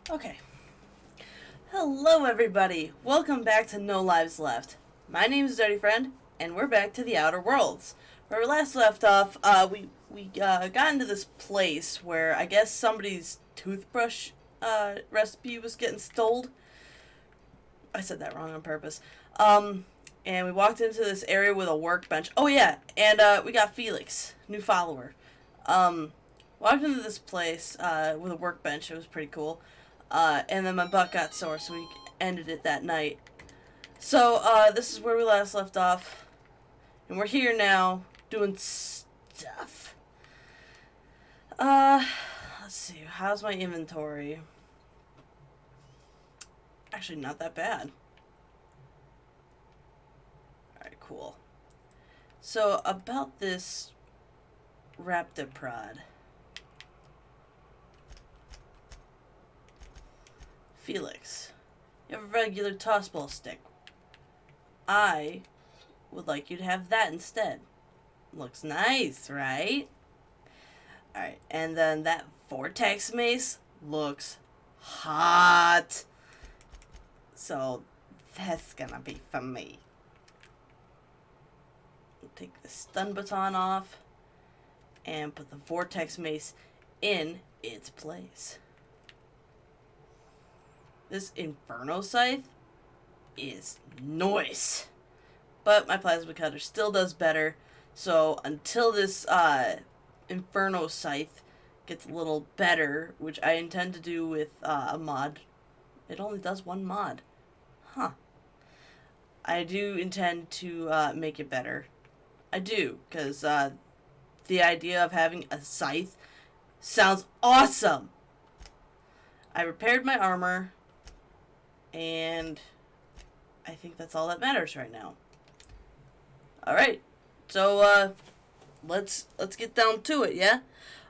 Okay. Hello, everybody. Welcome back to No Lives Left. My name is Dirty Friend, and we're back to the Outer Worlds. Where we last left off, we got into this place where I guess somebody's toothbrush recipe was getting stoled. I said that wrong on purpose. And we walked into this area with a workbench. Oh yeah, and we got Felix, new follower. Um, Walked into this place with a workbench. It was pretty cool. And then my butt got sore, so we ended it that night. So this is where we last left off, and we're here now doing stuff. Uh, let's see. How's my inventory? Actually, not that bad. All right, cool. So about this Raptoprod. Felix, you have a regular tossball stick. I would like you to have that instead. Looks nice, right? Alright, and then that vortex mace looks hot. So that's gonna be for me. Take the stun baton off and put the vortex mace in its place. This Inferno Scythe is nice. But my Plasma Cutter still does better. So until this Inferno Scythe gets a little better, which I intend to do with a mod, it only does one mod. Huh. I do intend to make it better. I do, because the idea of having a scythe sounds awesome. I repaired my armor, and I think that's all that matters right now. All right, so let's get down to it, yeah.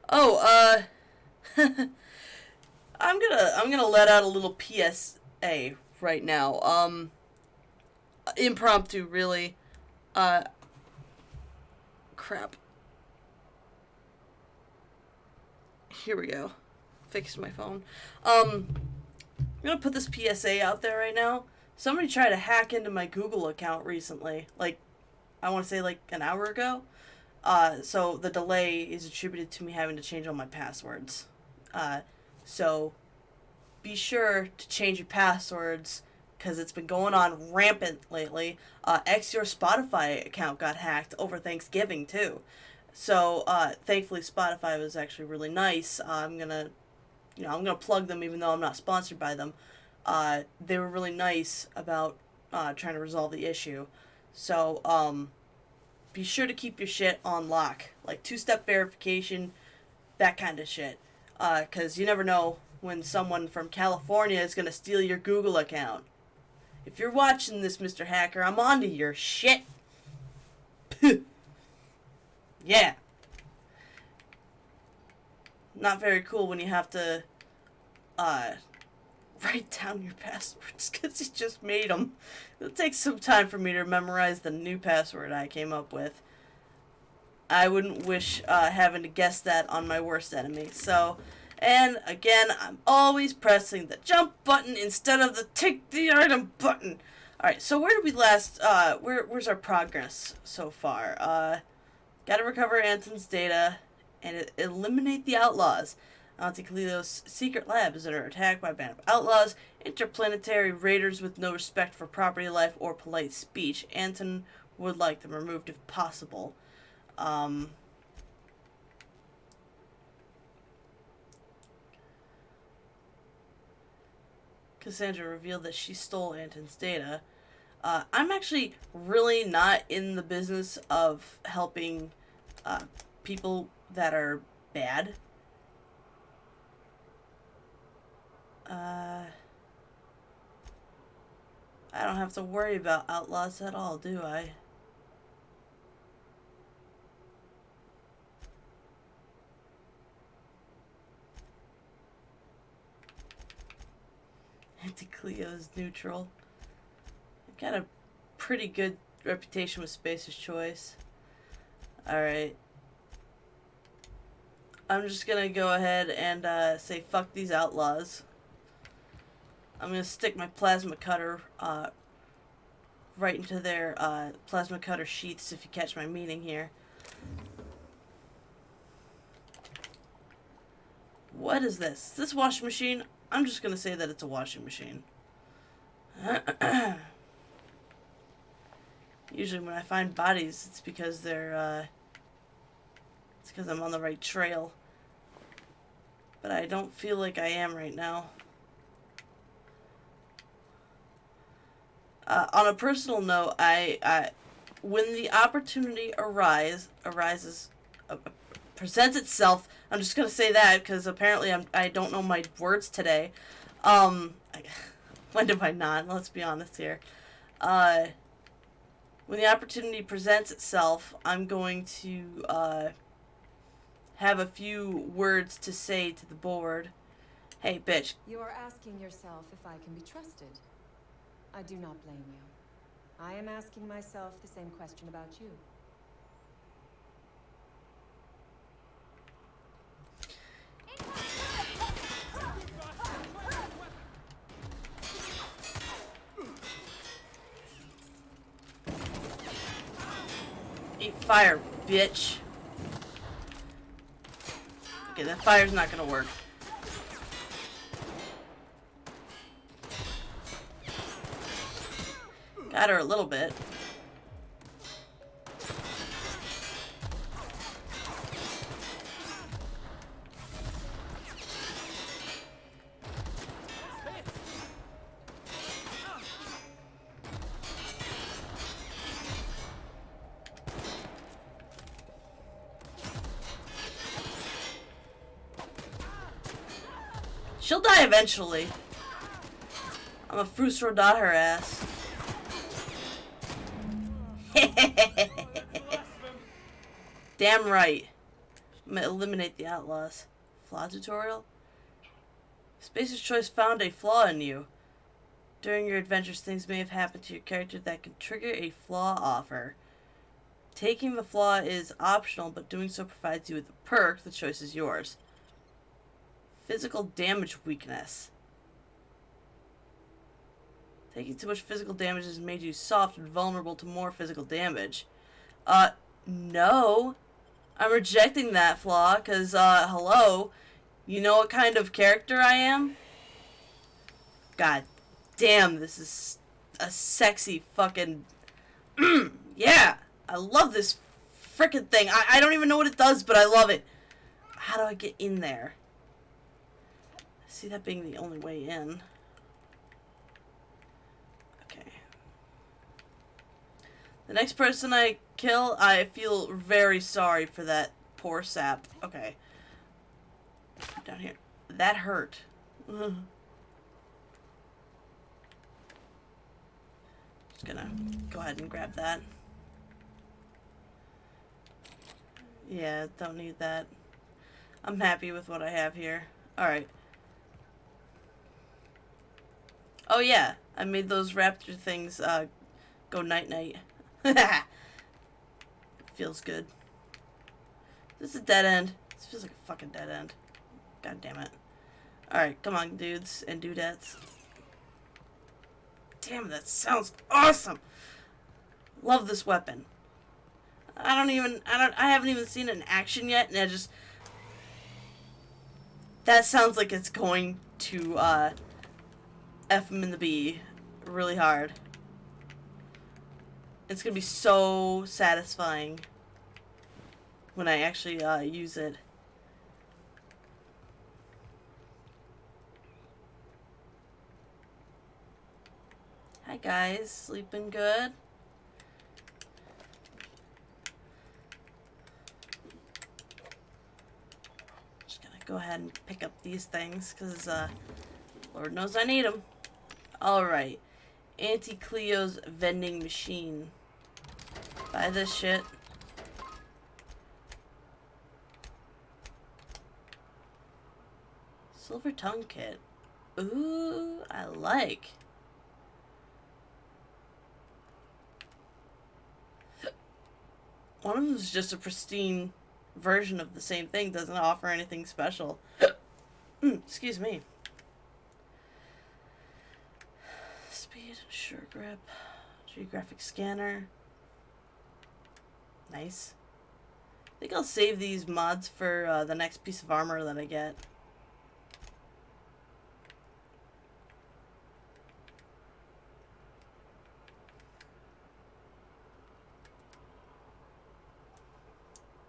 Oh, I'm gonna let out a little PSA right now. Impromptu, really. Crap. Here we go. Fix my phone. I'm gonna put this PSA out there right now. Somebody tried to hack into my Google account recently. Like, I want to say like an hour ago. So the delay is attributed to me having to change all my passwords. So be sure to change your passwords because it's been going on rampant lately. Your Spotify account got hacked over Thanksgiving too. So thankfully Spotify was actually really nice. I'm gonna plug them even though I'm not sponsored by them. They were really nice about trying to resolve the issue. So be sure to keep your shit on lock, like two-step verification, that kind of shit. Because you never know when someone from California is gonna steal your Google account. If you're watching this, Mr. Hacker, I'm onto your shit. Yeah. Not very cool when you have to uh, write down your passwords because you just made them. It'll take some time for me to memorize the new password I came up with. I wouldn't wish having to guess that on my worst enemy. So, and again, I'm always pressing the jump button instead of the take the item button. Alright, so where did we last, where's our progress so far? Gotta recover Anton's data and eliminate the outlaws. Anticleo's secret labs that are attacked by a band of outlaws, interplanetary raiders with no respect for property life or polite speech. Anton would like them removed if possible. Cassandra revealed that she stole Anton's data. I'm actually really not in the business of helping people that are bad. I don't have to worry about outlaws at all, do I? Anticleo's neutral. I've got a pretty good reputation with Spacer's Choice. Alright. I'm just gonna go ahead and say fuck these outlaws. I'm gonna stick my plasma cutter right into their plasma cutter sheaths, if you catch my meaning here. What is this? Is this washing machine? I'm just gonna say that it's a washing machine. Usually when I find bodies, it's because they're, it's because I'm on the right trail. But I don't feel like I am right now. On a personal note, when the opportunity presents itself, I'm just gonna say that because apparently I don't know my words today. When do I not? Let's be honest here. When the opportunity presents itself, I'm going to have a few words to say to the board. Hey, bitch. You are asking yourself if I can be trusted. I do not blame you. I am asking myself the same question about you. Eat fire, bitch. Okay, that fire's not gonna work. Got her a little bit. She'll die eventually. I'm a Frus Rodat her ass. Damn right. I'm gonna eliminate the outlaws. Flaw tutorial? Spacer's Choice found a flaw in you. During your adventures, things may have happened to your character that can trigger a flaw offer. Taking the flaw is optional, but doing so provides you with a perk. The choice is yours. Physical damage weakness. Taking too much physical damage has made you soft and vulnerable to more physical damage. No. I'm rejecting that flaw, because, hello. You know what kind of character I am? God damn, this is a sexy fucking... Yeah! I love this frickin' thing. I don't even know what it does, but I love it. How do I get in there? I see that being the only way in. Okay. The next person I kill, I feel very sorry for that poor sap. Okay. Down here. That hurt. Just gonna go ahead and grab that. Yeah, don't need that. I'm happy with what I have here. Alright. Oh yeah, I made those raptor things go night-night. Feels good. This is a dead end. This feels like a fucking dead end. God damn it. Alright, come on, dudes and dudettes. Damn, that sounds awesome! Love this weapon. I haven't even seen it in action yet, and that sounds like it's going to, F him in the B really hard. It's gonna be so satisfying when I actually, use it. Hi guys, sleeping good? Just gonna go ahead and pick up these things, because, Lord knows I need them. Alright. Auntie Cleo's vending machine. Buy this shit. Silver tongue kit. Ooh, I like. One of them is just a pristine version of the same thing. Doesn't offer anything special. Excuse me. Sure grip. Geographic scanner. Nice. I think I'll save these mods for the next piece of armor that I get.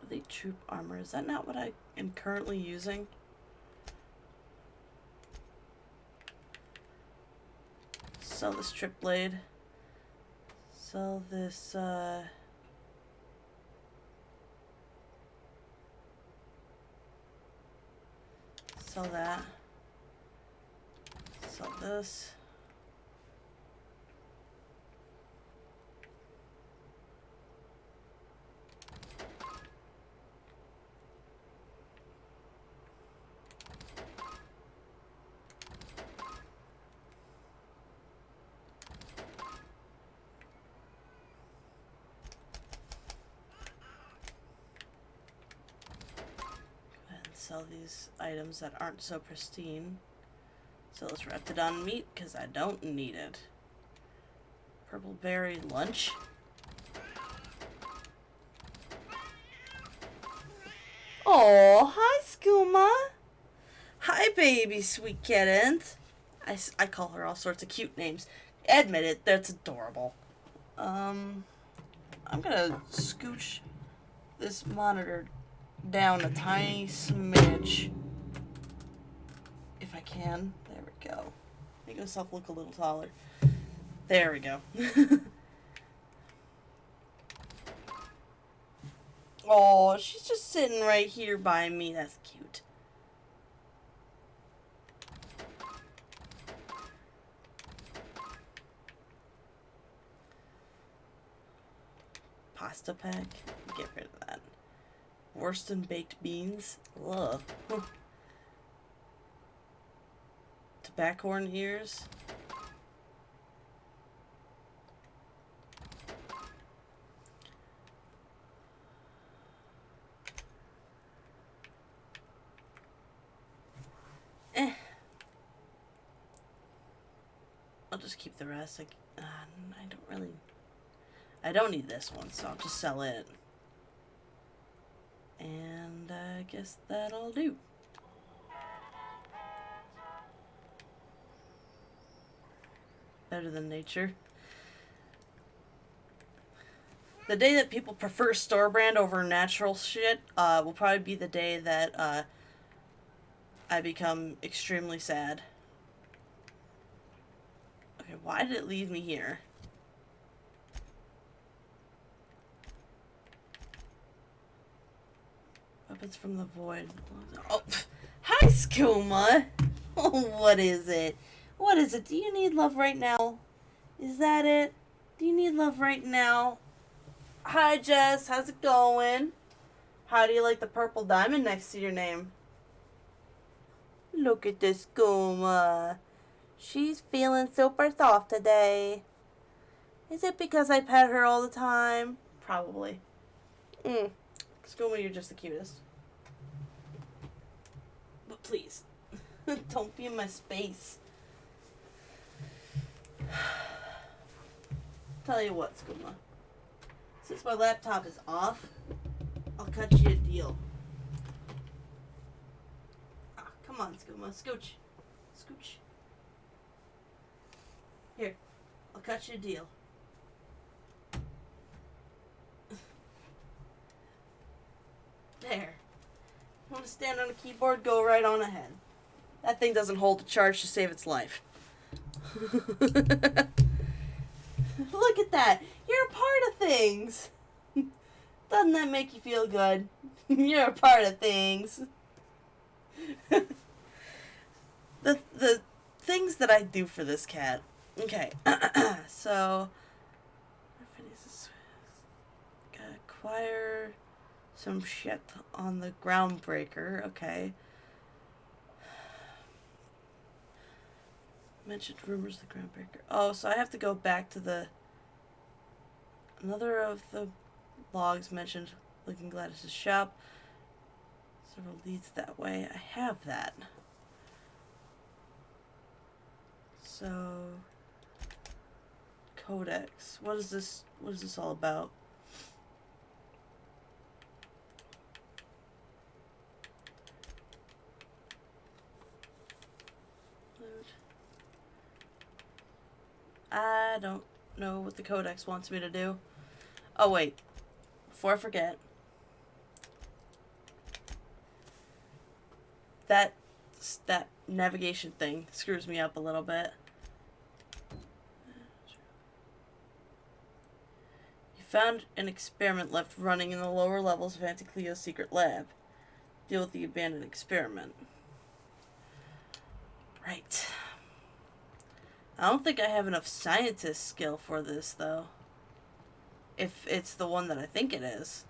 The troop armor. Is that not what I am currently using? Sell this trip blade. Sell this, sell that. Sell this. Sell these items that aren't so pristine. So let's Reptidon meat because I don't need it. Purple berry lunch. Oh, hi Skooma. Hi baby sweet kittens. I call her all sorts of cute names. Admit it, that's adorable. I'm gonna scooch this monitor down a tiny smidge if I can. There we go. Make myself look a little taller. There we go. Oh, she's just sitting right here by me. That's cute. Pasta pack. Get rid of that. Worston baked beans. Ugh. Tobacco horn ears. I'll just keep the rest. I don't need this one, so I'll just sell it. And I guess that'll do. Better than nature. The day that people prefer store brand over natural shit will probably be the day that I become extremely sad. Okay, why did it leave me here? Weapons from the void. Oh, hi, Skooma. Oh, what is it? What is it? Do you need love right now? Is that it? Do you need love right now? Hi, Jess. How's it going? How do you like the purple diamond next to your name? Look at this Skooma. She's feeling super soft today. Is it because I pet her all the time? Probably. Skooma, you're just the cutest. But please, don't be in my space. Tell you what, Skooma. Since my laptop is off, I'll cut you a deal. Ah, come on, Skooma. Scooch. Scooch. Here, I'll cut you a deal. There. You want to stand on a keyboard? Go right on ahead. That thing doesn't hold a charge to save its life. Look at that. You're a part of things. Doesn't that make you feel good? You're a part of things. The things that I do for this cat. Okay. So acquire some shit on the groundbreaker. Okay. Mentioned rumors of the groundbreaker. Oh, so I have to go back to another of the logs mentioned Looking Gladys's shop. Several leads that way. I have that. So Codex. What is this? What is this all about? I don't know what the Codex wants me to do. Oh, wait. Before I forget. That navigation thing screws me up a little bit. You found an experiment left running in the lower levels of Auntie Cleo's secret lab. Deal with the abandoned experiment. Right. I don't think I have enough scientist skill for this, though. If it's the one that I think it is.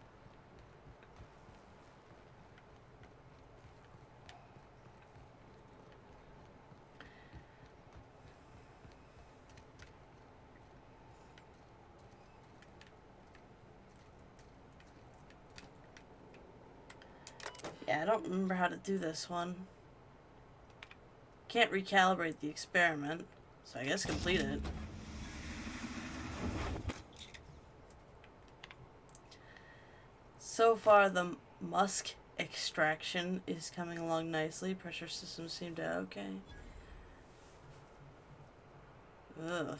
Yeah, I don't remember how to do this one. Can't recalibrate the experiment, so I guess complete it. So far, the musk extraction is coming along nicely. Pressure systems seem to okay. Ugh.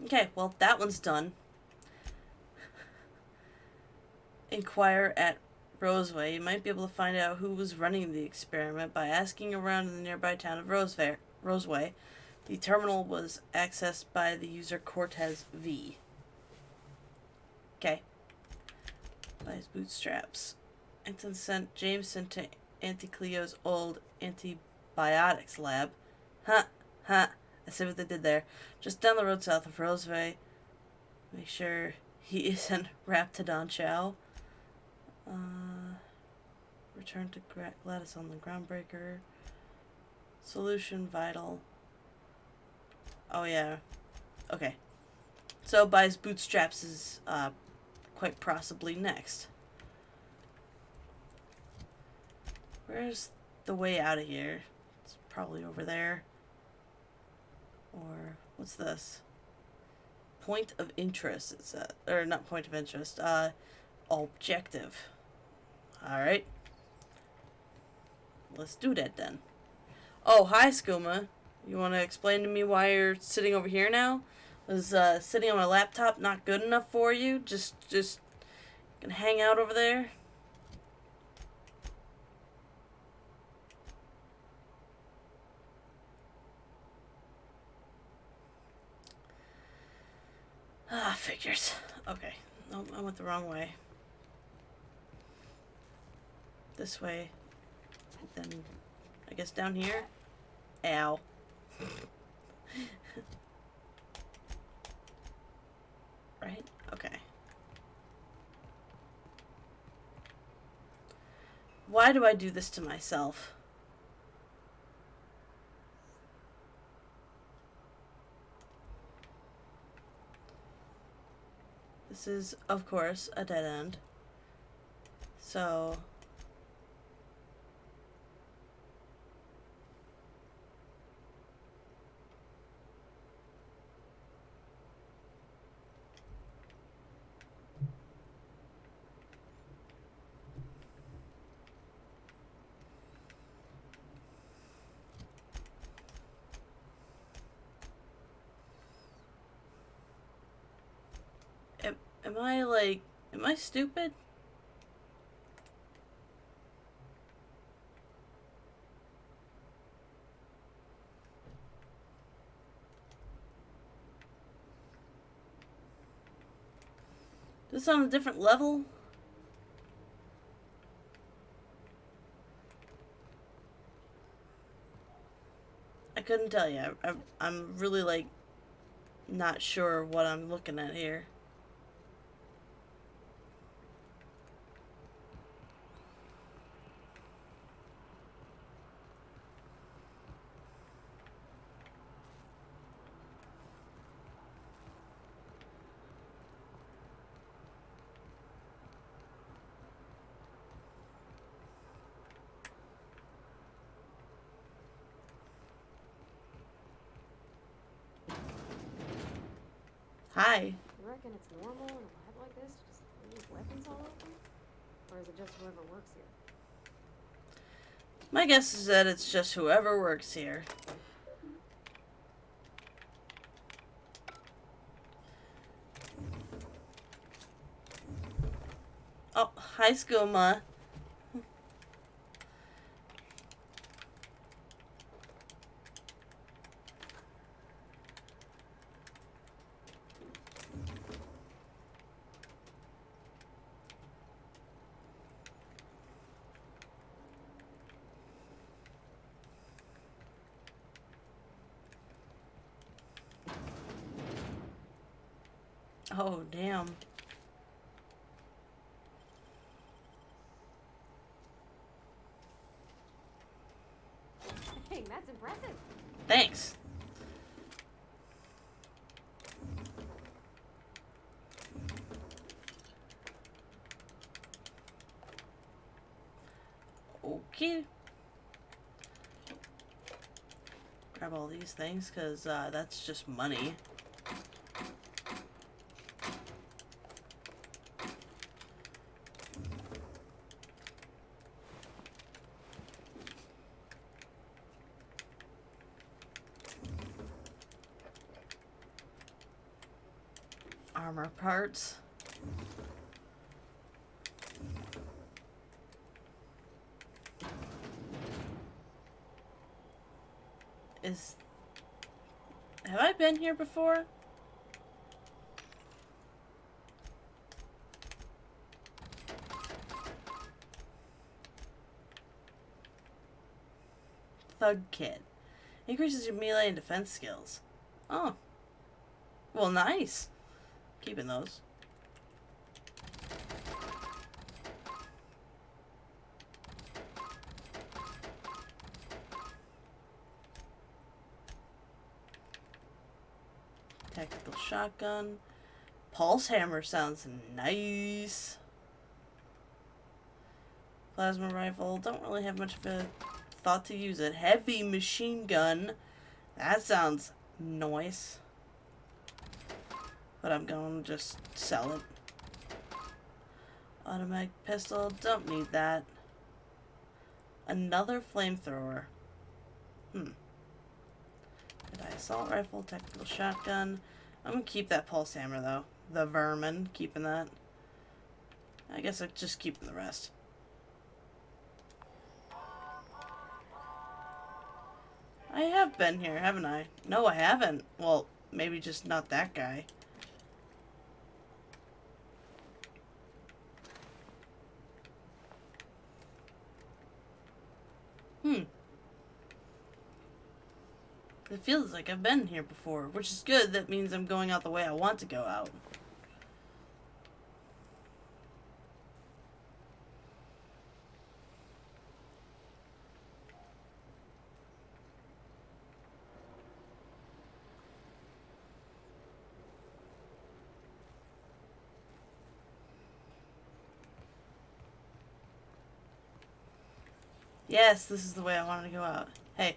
Okay, well, that one's done. Inquire at Roseway. You might be able to find out who was running the experiment by asking around in the nearby town of Roseway. The terminal was accessed by the user Cortez V. Okay. By his bootstraps. Anton sent Jameson to Auntie Cleo's old antibiotics lab. Huh. I see what they did there. Just down the road south of Roseway. Make sure he isn't Raptidon Chow. Return to Gladys on the Groundbreaker. Solution vital. Oh yeah. Okay. So by his bootstraps is quite possibly next. Where's the way out of here? It's probably over there. Or what's this? Point of interest. It's or not point of interest. Objective. All right. Let's do that then. Oh, hi, Skooma. You want to explain to me why you're sitting over here now? Was sitting on my laptop not good enough for you? Just gonna hang out over there? Ah, figures. Okay. No, I went the wrong way. This way. Then, I guess down here. Ow. Right? Okay. Why do I do this to myself? This is, of course, a dead end. So... Am I stupid? This on a different level? I couldn't tell you. I'm really, like, not sure what I'm looking at here. Hi. You reckon it's normal in a lab like this to just leave weapons all over? Or is it just whoever works here? My guess is that it's just whoever works here. Oh, hi, Skooma. Oh, damn. Dang, that's impressive. Thanks. Okay. Grab all these things, because that's just money. Armor parts. Have I been here before? Thug kit. Increases your melee and defense skills. Oh. Well, nice. Keeping those. Tactical shotgun. Pulse hammer sounds nice. Plasma rifle. Don't really have much of a thought to use it. Heavy machine gun. That sounds nice. But I'm going to just sell it. Automatic pistol. Don't need that. Another flamethrower. Assault rifle. Tactical shotgun. I'm going to keep that pulse hammer, though. The vermin. Keeping that. I guess I'm just keeping the rest. I have been here, haven't I? No, I haven't. Well, maybe just not that guy. It feels like I've been here before, which is good. That means I'm going out the way I want to go out. Yes, this is the way I wanted to go out. Hey.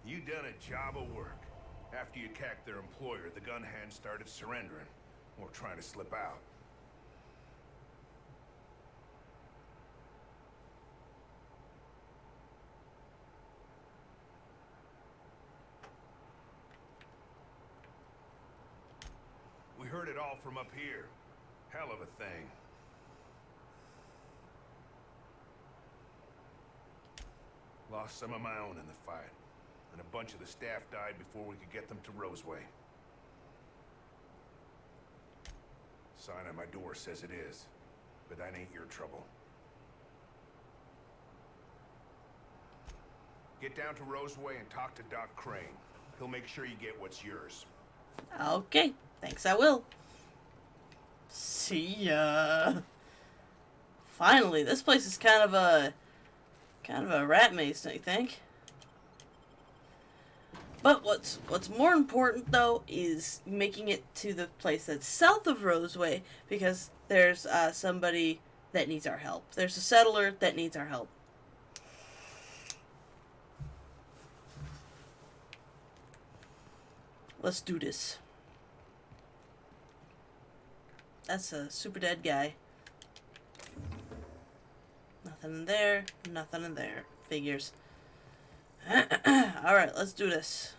You done a job of work. After you cacked their employer, the gun hands started surrendering, or trying to slip out. We heard it all from up here. Hell of a thing. Lost some of my own in the fight, and a bunch of the staff died before we could get them to Roseway. Sign on my door says it is, but that ain't your trouble. Get down to Roseway and talk to Doc Crane. He'll make sure you get what's yours. Okay. Thanks, I will. See ya. Finally, this place is kind of a rat maze, don't you think? But what's more important though is making it to the place that's south of Roseway, because there's somebody that needs our help. There's a settler that needs our help. Let's do this. That's a super dead guy. Nothing in there. Nothing in there. Figures. Alright, let's do this.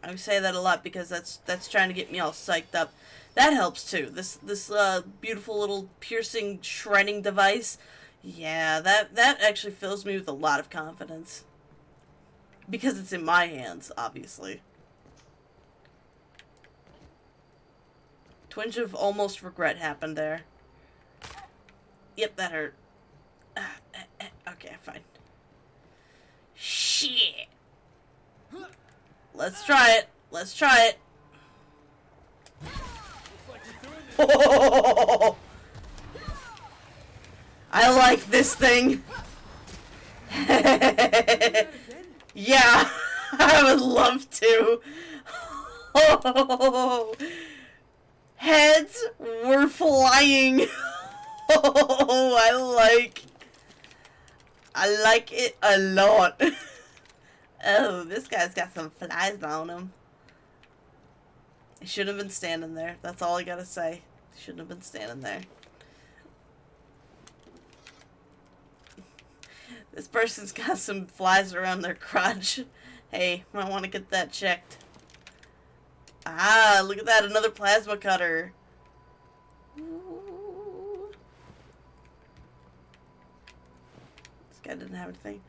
I say that a lot because that's trying to get me all psyched up. That helps too. This beautiful little piercing shredding device. Yeah, that actually fills me with a lot of confidence. Because it's in my hands, obviously. Twinge of almost regret happened there. Yep, that hurt. Okay, fine. Shit. Let's try it. Let's try it. Oh, I like this thing. Yeah, I would love to. Oh, heads were flying. Oh, I like it a lot. Oh, this guy's got some flies on him. He shouldn't have been standing there. That's all I gotta say. He shouldn't have been standing there. This person's got some flies around their crotch. Hey, might want to get that checked. Ah, look at that. Another plasma cutter. Ooh. This guy didn't have anything.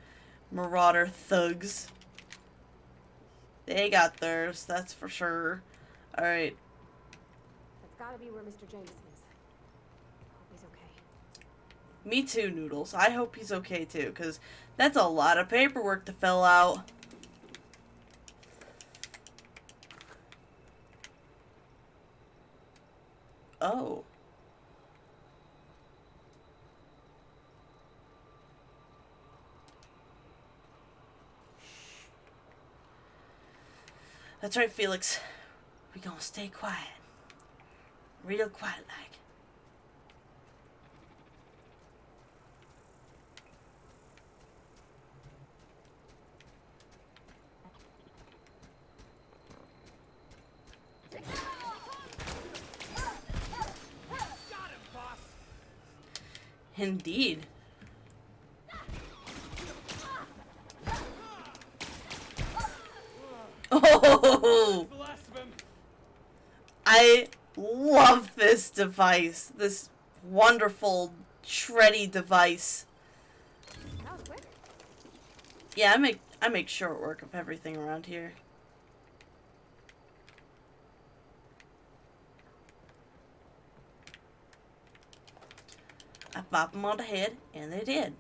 Marauder thugs. They got theirs, that's for sure. Alright. That's gotta be where Mr. Jameson is. Hope he's okay. Me too, Noodles. I hope he's okay too, because that's a lot of paperwork to fill out. Oh. That's right, Felix. We gonna stay quiet. Real quiet like. Indeed. Oh! I love this device. This wonderful, shreddy device. That was quick. Yeah, I make short work of everything around here. I bopped them on the head, and they did.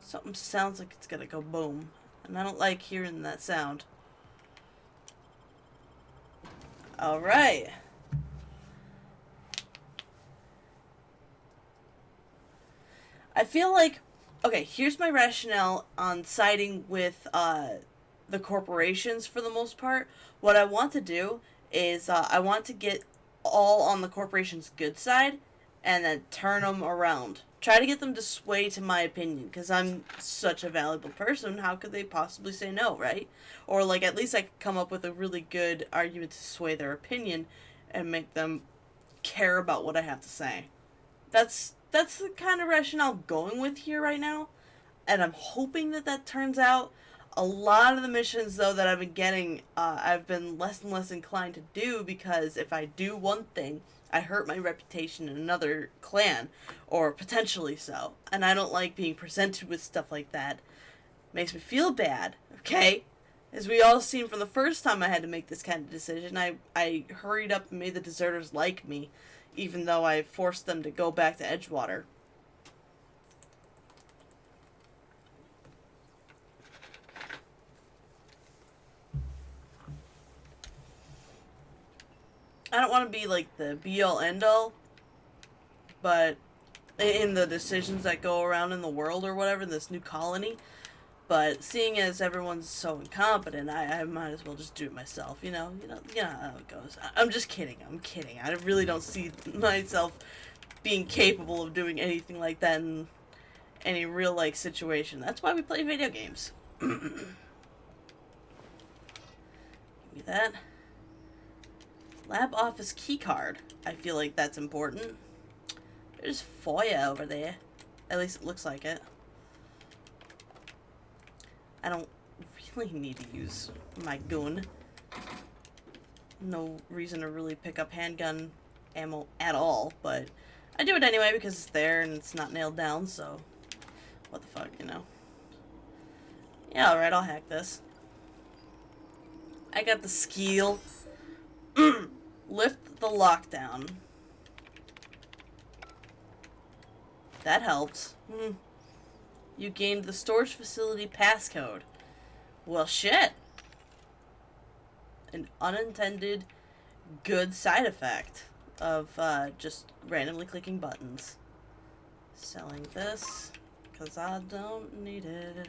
Something sounds like it's gonna go boom, and I don't like hearing that sound. Alright. I feel like, okay, here's my rationale on siding with the corporations for the most part. What I want to do is I want to get all on the corporation's good side and then turn them around. Try to get them to sway to my opinion, because I'm such a valuable person. How could they possibly say no, right? Or, like, at least I could come up with a really good argument to sway their opinion and make them care about what I have to say. That's the kind of rationale I'm going with here right now, and I'm hoping that that turns out. A lot of the missions, though, that I've been getting, I've been less and less inclined to do, because if I do one thing, I hurt my reputation in another clan, or potentially so, and I don't like being presented with stuff like that. Makes me feel bad, okay? As we all seen from the first time I had to make this kind of decision, I hurried up and made the deserters like me, even though I forced them to go back to Edgewater. I don't want to be like the be-all end-all, but in the decisions that go around in the world or whatever, this new colony. But seeing as everyone's so incompetent, I might as well just do it myself. You know how it goes. I'm just kidding. I'm kidding. I really don't see myself being capable of doing anything like that in any real-life situation. That's why we play video games. do that. Lab office keycard. I feel like that's important. There's FOIA over there. At least it looks like it. I don't really need to use my gun. No reason to really pick up handgun ammo at all, but I do it anyway because it's there and it's not nailed down, so what the fuck, you know. Yeah, alright, I'll hack this. I got the skill. Lift the lockdown. That helps. You gained the storage facility passcode. Well, shit. An unintended good side effect of just randomly clicking buttons. Selling this, because I don't need it.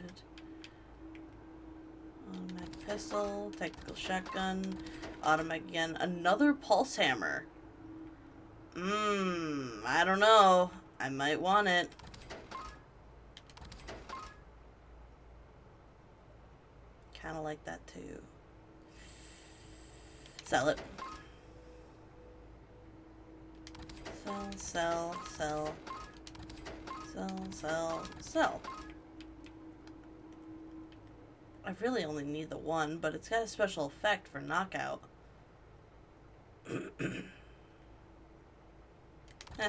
Automatic pistol, tactical shotgun, automatic again, another pulse hammer. I don't know. I might want it. Kind of like that too. Sell it. Sell, sell, sell, sell, sell. I really only need the one, but it's got a special effect for knockout.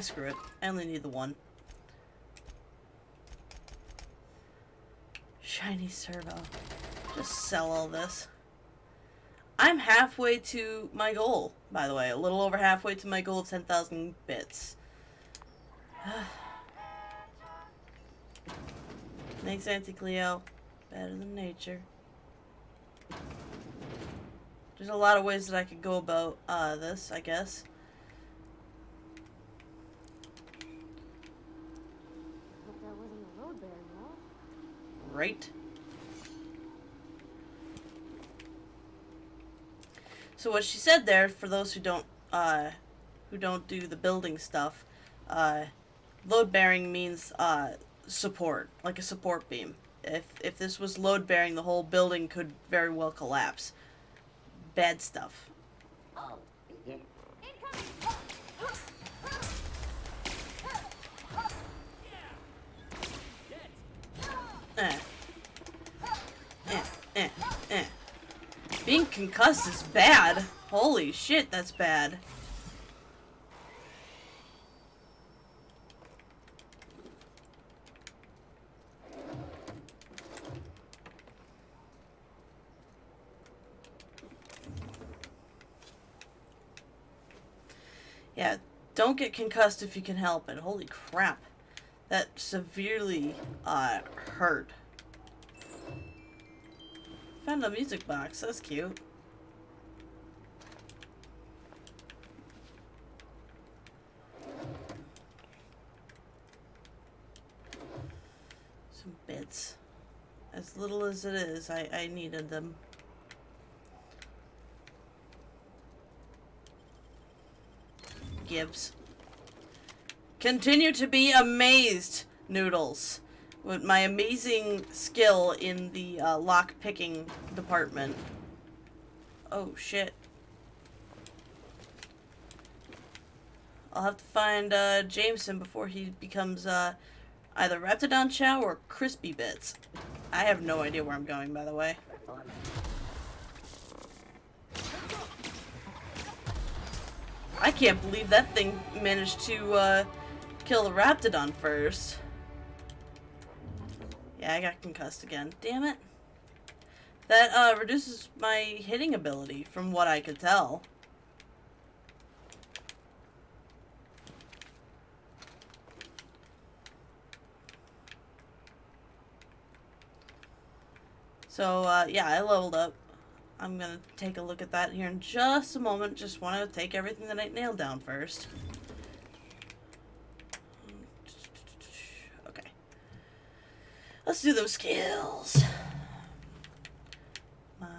Screw it. I only need the one. Shiny servo. Just sell all this. I'm halfway to my goal, by the way. A little over halfway to my goal of 10,000 bits. Thanks, Auntie Cleo. Better than nature. There's a lot of ways that I could go about this, I guess. Hope that wasn't a load bearing wall. Right. So what she said there, for those who don't do the building stuff, load bearing means support, like a support beam. If this was load bearing, the whole building could very well collapse. Bad stuff. Oh, yeah. Being concussed is bad. Holy shit, that's bad. Yeah, don't get concussed if you can help it. Holy crap. That severely hurt. Found a music box. That's cute. Some bits. As little as it is, I needed them. Gibbs. Continue to be amazed, Noodles, with my amazing skill in the lock-picking department. Oh, shit. I'll have to find Jameson before he becomes either Raptidon Chow or Crispy Bits. I have no idea where I'm going, by the way. I can't believe that thing managed to kill the Raptidon first. Yeah, I got concussed again. Damn it. That reduces my hitting ability, from what I could tell. So, yeah, I leveled up. I'm gonna take a look at that here in just a moment. Just want to take everything that I nailed down first. Okay. Let's do those skills. I'm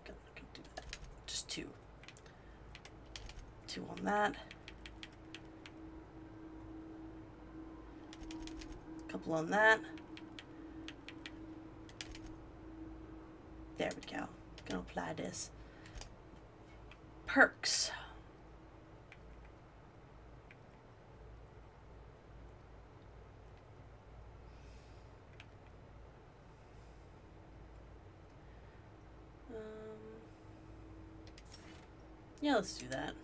gonna do that. Just two. Two on that. Couple on that. There we go. Gonna apply this. Perks. Yeah, let's do that.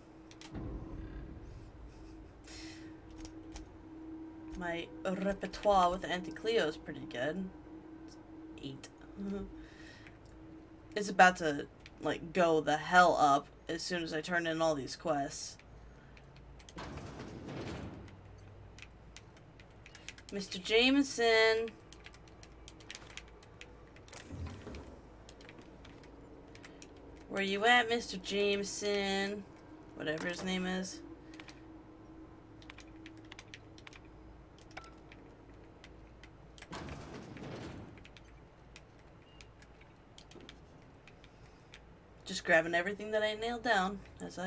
My repertoire with Anti-Cleo is pretty good. It's 8. It's about to, like, go the hell up as soon as I turn in all these quests. Mr. Jameson. Where you at, Mr. Jameson? Whatever his name is. Just grabbing everything that I nailed down, as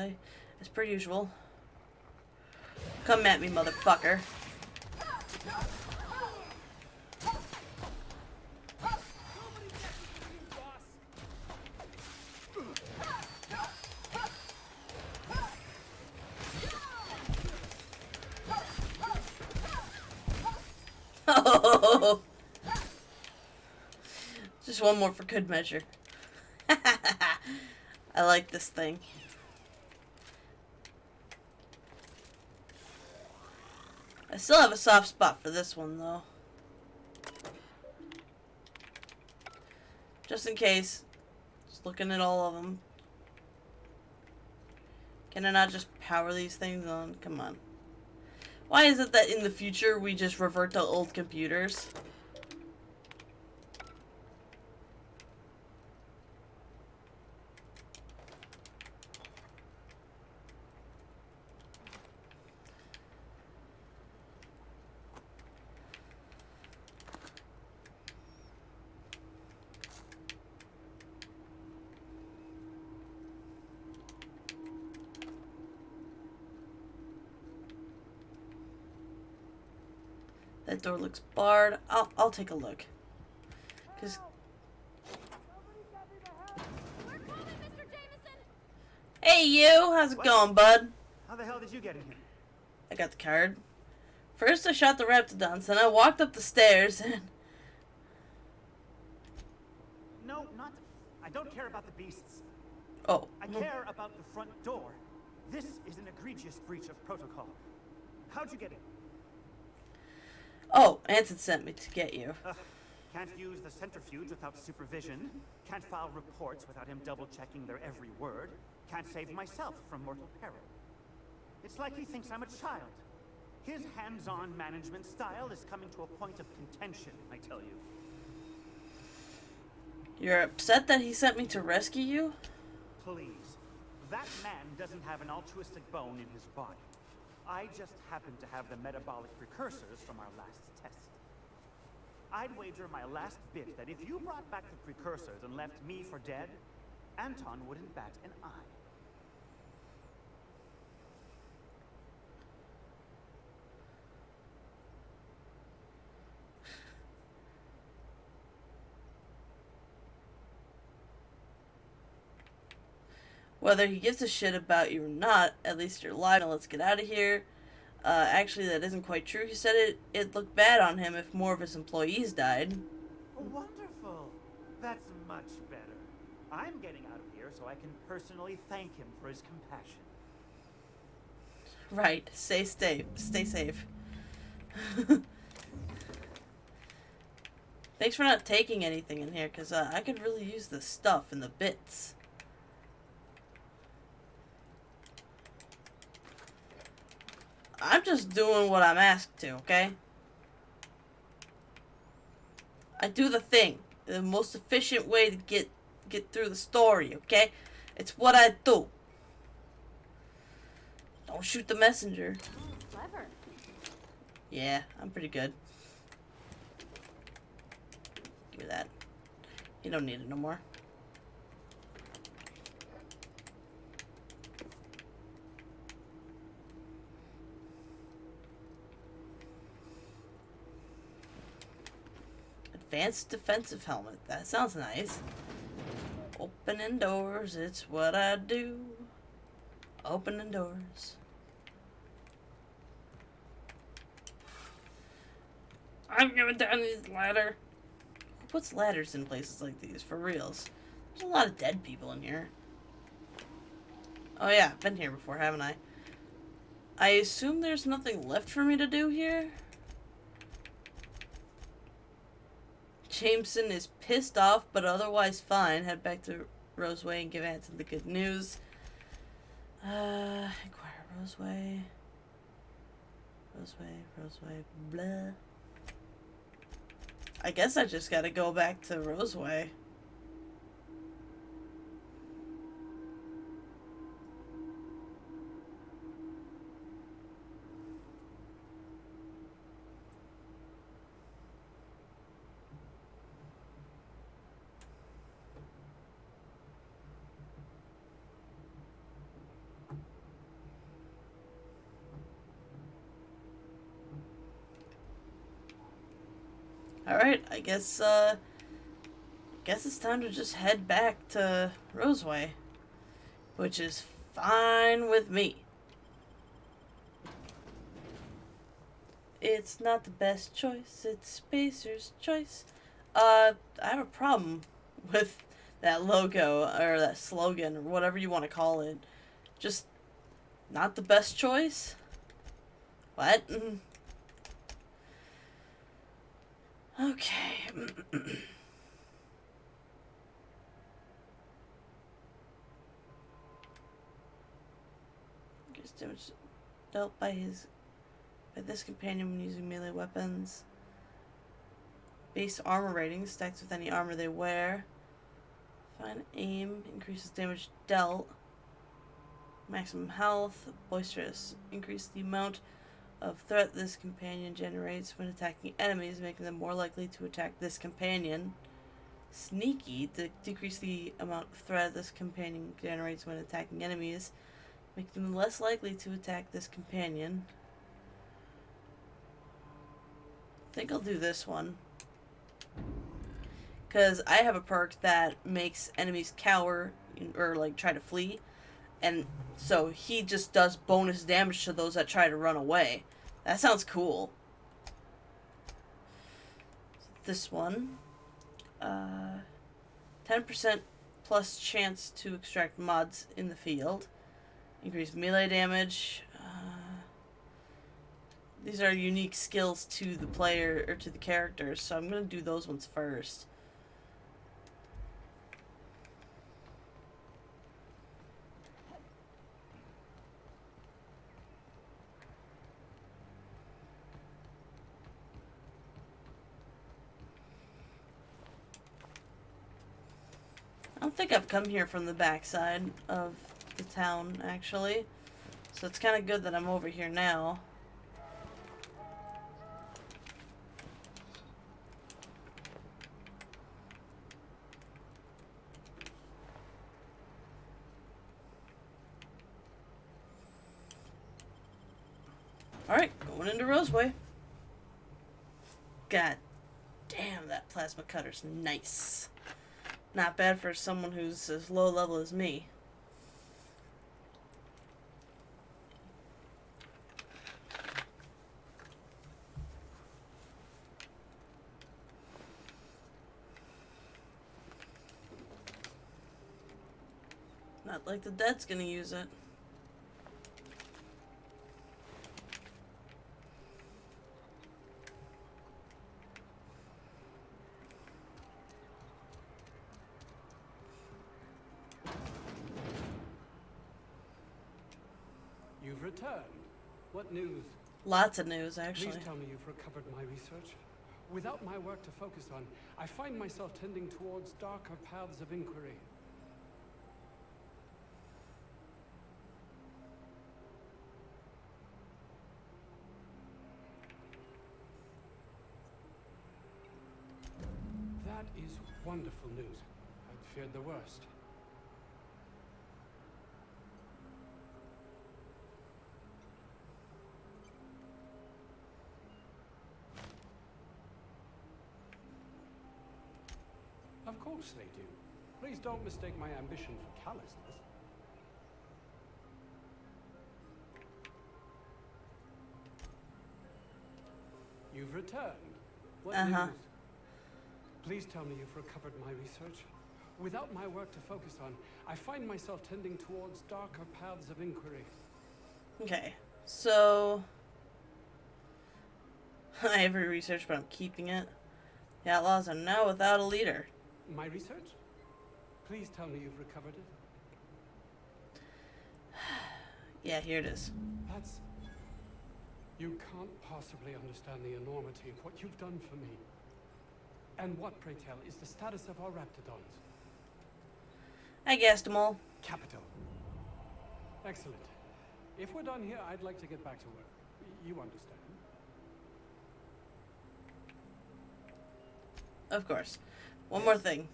per usual. Come at me, motherfucker. Oh. Just one more for good measure. I like this thing. I still have a soft spot for this one, though. Just in case. Just looking at all of them. Can I not just power these things on? Come on. Why is it that in the future we just revert to old computers? That door looks barred. I'll take a look. 'Cause hey you, how's it going, bud? How the hell did you get in here? I got the card. First I shot the Reptidons, then I walked up the stairs and... No, not... I don't care about the beasts. Oh. I care about the front door. This is an egregious breach of protocol. How'd you get in? Oh, Anson sent me to get you. Can't use the centrifuge without supervision. Can't file reports without him double-checking their every word. Can't save myself from mortal peril. It's like he thinks I'm a child. His hands-on management style is coming to a point of contention, I tell you. You're upset that he sent me to rescue you? Please. That man doesn't have an altruistic bone in his body. I just happen to have the metabolic precursors from our last test. I'd wager my last bit that if you brought back the precursors and left me for dead, Anton wouldn't bat an eye. Whether he gives a shit about you or not, at least you're alive. Now let's get out of here. Actually, that isn't quite true. He said it looked bad on him if more of his employees died. Wonderful. That's much better. I'm getting out of here so I can personally thank him for his compassion. Right. Stay safe. Thanks for not taking anything in here, because I could really use the stuff and the bits. I'm just doing what I'm asked to, okay? I do the thing. The most efficient way to get through the story, okay? It's what I do. Don't shoot the messenger. Oh, clever. Yeah, I'm pretty good. Give me that. You don't need it no more. Advanced defensive helmet. That sounds nice. Opening doors, it's what I do. Opening doors. I'm going down this ladder. Who puts ladders in places like these, for reals? There's a lot of dead people in here. Oh yeah, I've been here before, haven't I? I assume there's nothing left for me to do here. Jameson is pissed off, but otherwise fine. Head back to Roseway and give Anson the good news. Inquire Roseway. Roseway, blah. I guess I just gotta go back to Roseway. Alright, I guess it's time to just head back to Roseway. Which is fine with me. It's not the best choice, it's Spacer's choice. I have a problem with that logo, or that slogan, or whatever you want to call it. Just not the best choice? What? Okay. Gets damage dealt by this companion when using melee weapons. Base armor rating stacks with any armor they wear. Fine aim increases damage dealt. Maximum health. Boisterous increase the amount of threat this companion generates when attacking enemies, making them more likely to attack this companion. Sneaky, to decrease the amount of threat this companion generates when attacking enemies, make them less likely to attack this companion. I think I'll do this one. Because I have a perk that makes enemies cower, or like try to flee. And so he just does bonus damage to those that try to run away. That sounds cool. This one. 10% plus chance to extract mods in the field. Increase melee damage. These are unique skills to the player, or to the characters, so I'm going to do those ones first. I don't think I've come here from the backside of the town, actually. So it's kind of good that I'm over here now. Alright, going into Roseway. God damn, that plasma cutter's nice. Not bad for someone who's as low level as me. Not like the dead's gonna use it. You've returned. What news? Lots of news, actually. Please tell me you've recovered my research. Without my work to focus on, I find myself tending towards darker paths of inquiry. That is wonderful news. I'd feared the worst. Of course they do. Please don't mistake my ambition for callousness. You've returned. What Uh-huh. news? Please tell me you've recovered my research. Without my work to focus on, I find myself tending towards darker paths of inquiry. Okay, so I have research, but I'm keeping it. The outlaws are now without a leader. My research? Please tell me you've recovered it. Yeah, here it is. That's... You can't possibly understand the enormity of what you've done for me. And what, pray tell, is the status of our raptidons? I guessed them all. Capital. Excellent. If we're done here, I'd like to get back to work. You understand? Of course. One more thing.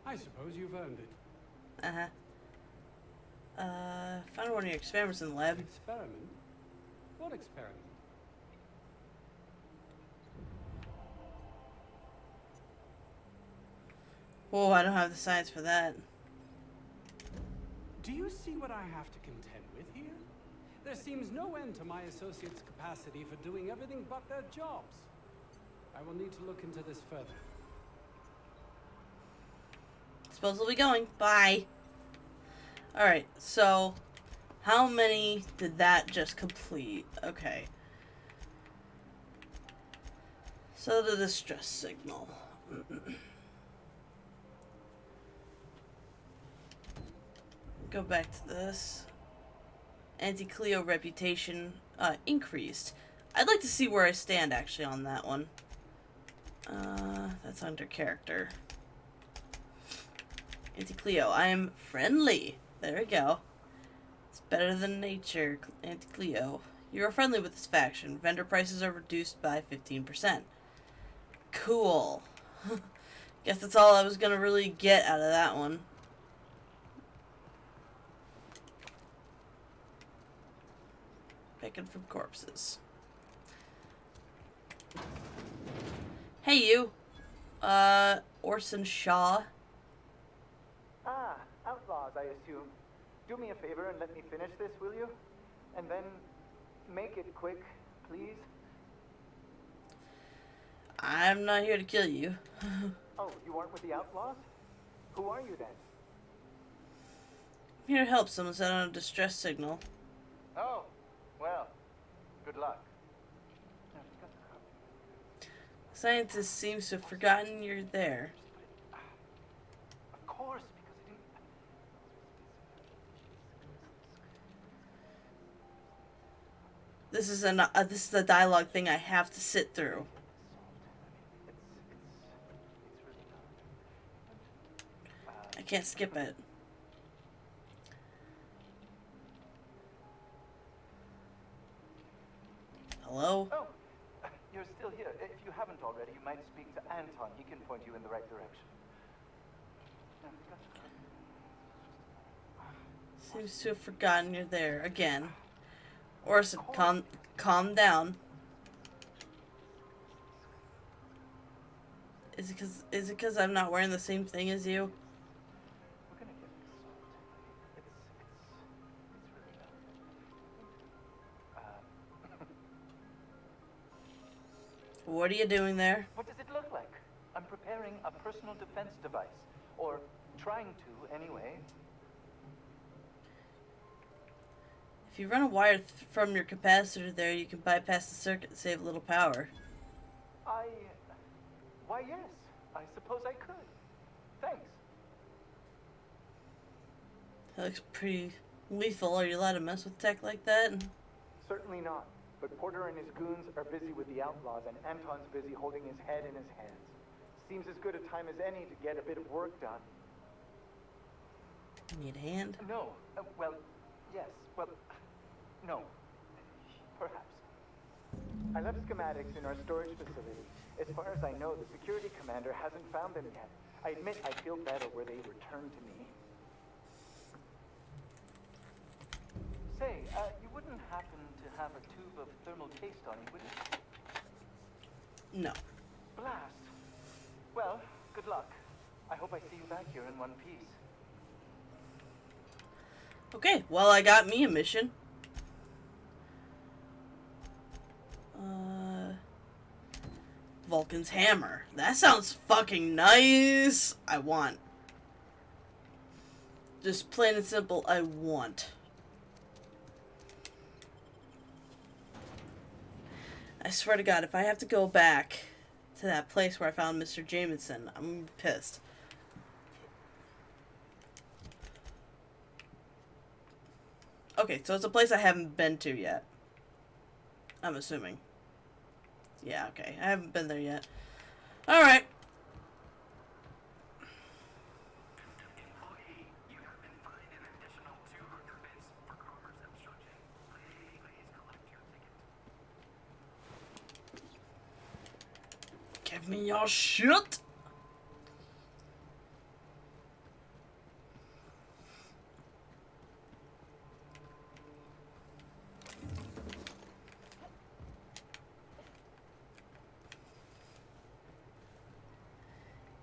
I suppose you've earned it. Uh-huh. Found one of your experiments in the lab. Experiment? What experiment? Whoa, I don't have the science for that. Do you see what I have to contend with here? There seems no end to my associates' capacity for doing everything but their jobs. I will need to look into this further. Suppose we'll be going. Bye. Alright, so how many did that just complete? Okay. So the distress signal. Go back to this. Anti-Cleo reputation increased. I'd like to see where I stand actually on that one. That's under character. Anti-Cleo, I am friendly. There we go. It's better than nature, Anti-Cleo. You are friendly with this faction. Vendor prices are reduced by 15%. Cool. Guess that's all I was gonna really get out of that one. Picking from corpses. Hey you. Orson Shaw. Ah, outlaws, I assume. Do me a favor and let me finish this, will you? And then make it quick, please. I'm not here to kill you. Oh, you aren't with the outlaws? Who are you then? I'm here to help someone send out a distress signal. Oh, well, good luck. Scientist seems to have forgotten you're there. Of course, because I didn't... This is a dialogue thing I have to sit through. I can't skip it. Hello? Oh, you're still here. If you haven't already, you might speak to Anton. He can point you in the right direction. Seems to have forgotten you're there again. Orson, calm down. Is it because I'm not wearing the same thing as you? We're gonna get this solved. It's really not. What are you doing there? What does it look like? I'm preparing a personal defense device. Or trying to, anyway. If you run a wire from your capacitor there, you can bypass the circuit and save a little power. Why, yes. I suppose I could. Thanks. That looks pretty lethal. Are you allowed to mess with tech like that? Certainly not. But Porter and his goons are busy with the outlaws, and Anton's busy holding his head in his hands. Seems as good a time as any to get a bit of work done. Need a hand? No. Well, yes. Well, no. Perhaps. I left schematics in our storage facility. As far as I know, the security commander hasn't found them yet. I admit I feel better where they return to me. Say, you wouldn't happen to have a tube of thermal paste on you, would you? No. Blast. Well, good luck. I hope I see you back here in one piece. Okay, well, I got me a mission. Vulcan's hammer. That sounds fucking nice. I want. Just plain and simple, I want. I swear to God, if I have to go back to that place where I found Mr. Jameson, I'm gonna be pissed. Okay, so it's a place I haven't been to yet. I'm assuming. Yeah, okay. I haven't been there yet. Alright. Give me your shit!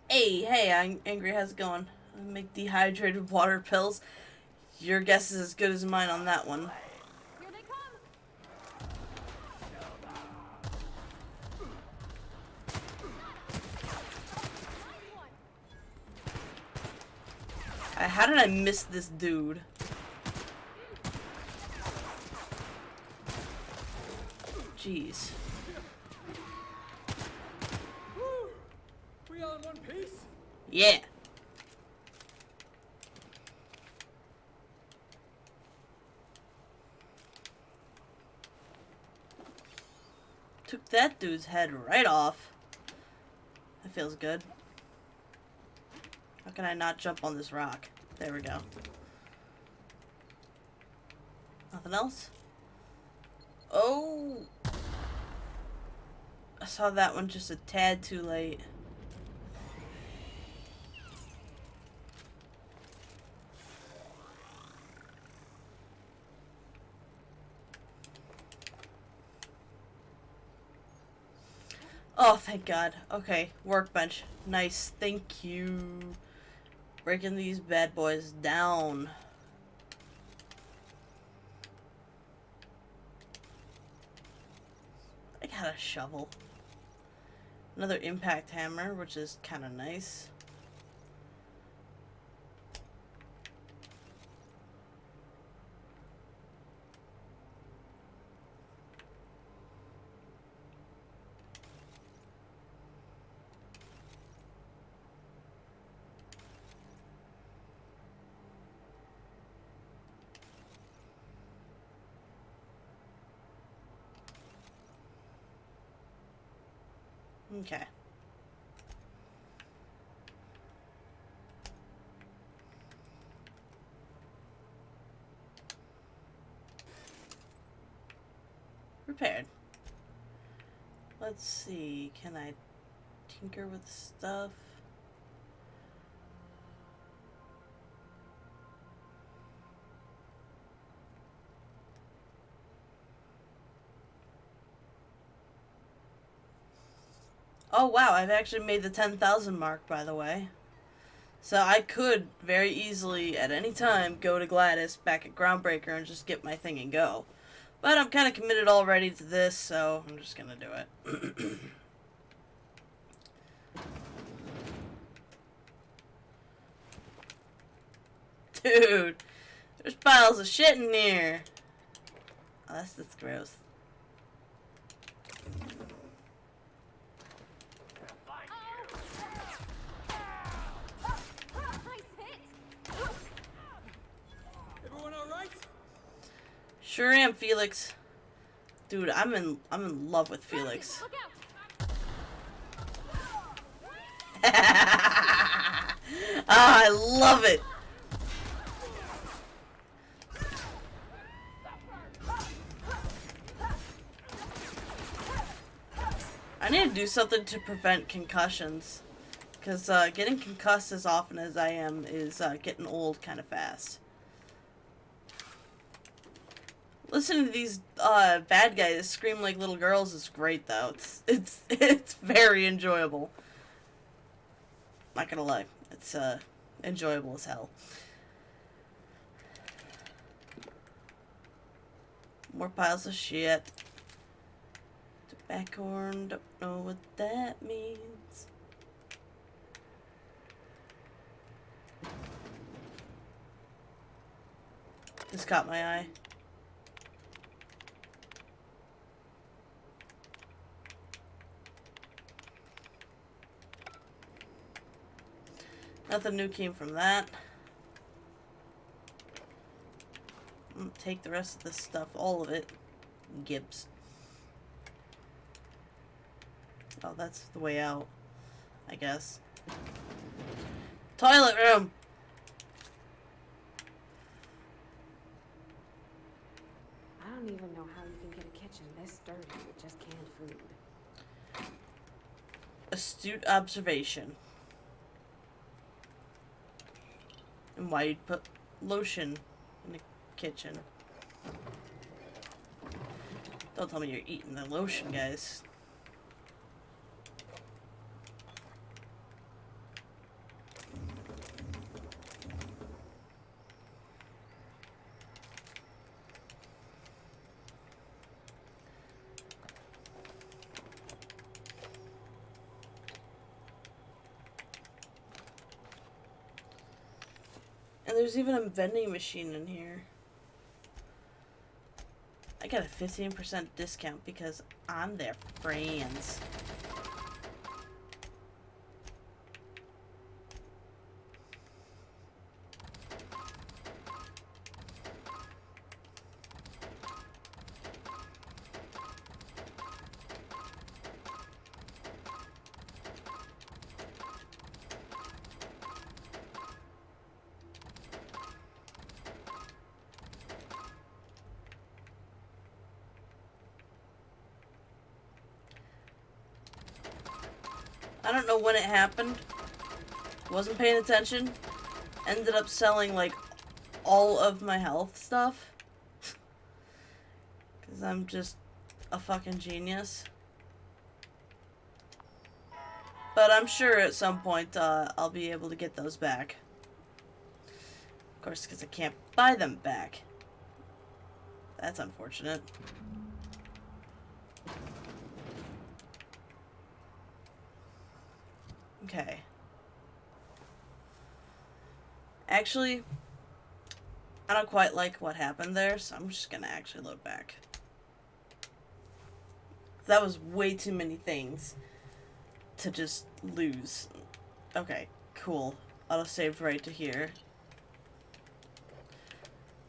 Hey, I'm Angry, how's it going? I make dehydrated water pills. Your guess is as good as mine on that one. Here they come! How did I miss this dude? Jeez. We all in one piece? Yeah. Took that dude's head right off. That feels good. How can I not jump on this rock? There we go. Nothing else? Oh! I saw that one just a tad too late. Oh, thank God. Okay, workbench. Nice. Thank you. Breaking these bad boys down. I got a shovel. Another impact hammer, which is kind of nice. Okay. Repaired. Let's see, can I tinker with stuff? Oh wow, I've actually made the 10,000 mark, by the way. So I could very easily, at any time, go to Gladys back at Groundbreaker and just get my thing and go. But I'm kind of committed already to this, so I'm just gonna do it. Dude, there's piles of shit in here. Oh, that's just gross. Everyone all right? Sure am, Felix. Dude, I'm in love with Felix. Look out! Ah, I love it. I need to do something to prevent concussions. Because getting concussed as often as I am is getting old kind of fast. Listening to these bad guys scream like little girls is great, though. It's very enjoyable. Not gonna lie, It's enjoyable as hell. More piles of shit. Tobacco horn, don't know what that means. This caught my eye. Nothing new came from that. I'm gonna take the rest of this stuff, all of it. Gibbs. Oh, that's the way out, I guess. Toilet room! I don't even know how you can get a kitchen this dirty with just canned food. Astute observation. And why you'd put lotion in the kitchen. Don't tell me you're eating the lotion, guys. And there's even a vending machine in here. I got a 15% discount because I'm their friends. I don't know when it happened. Wasn't paying attention. Ended up selling like all of my health stuff. Because I'm just a fucking genius. But I'm sure at some point I'll be able to get those back. Of course, because I can't buy them back. That's unfortunate. Okay. Actually, I don't quite like what happened there, so I'm just gonna actually load back. That was way too many things to just lose. Okay, cool. Auto-saved right to here.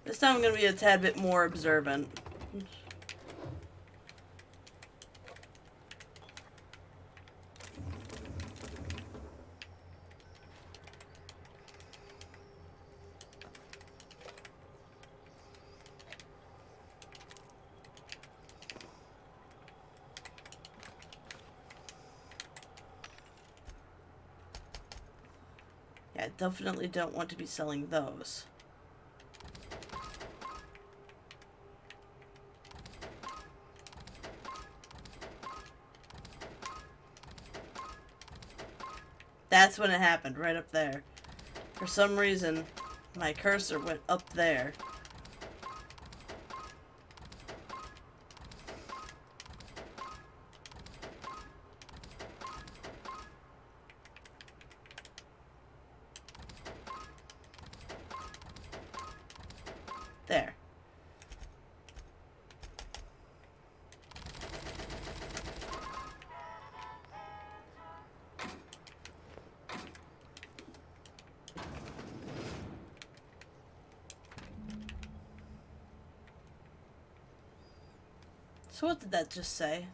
This time I'm gonna be a tad bit more observant. Yeah, I definitely don't want to be selling those. That's when it happened, right up there. For some reason, my cursor went up there. There. So what did that just say?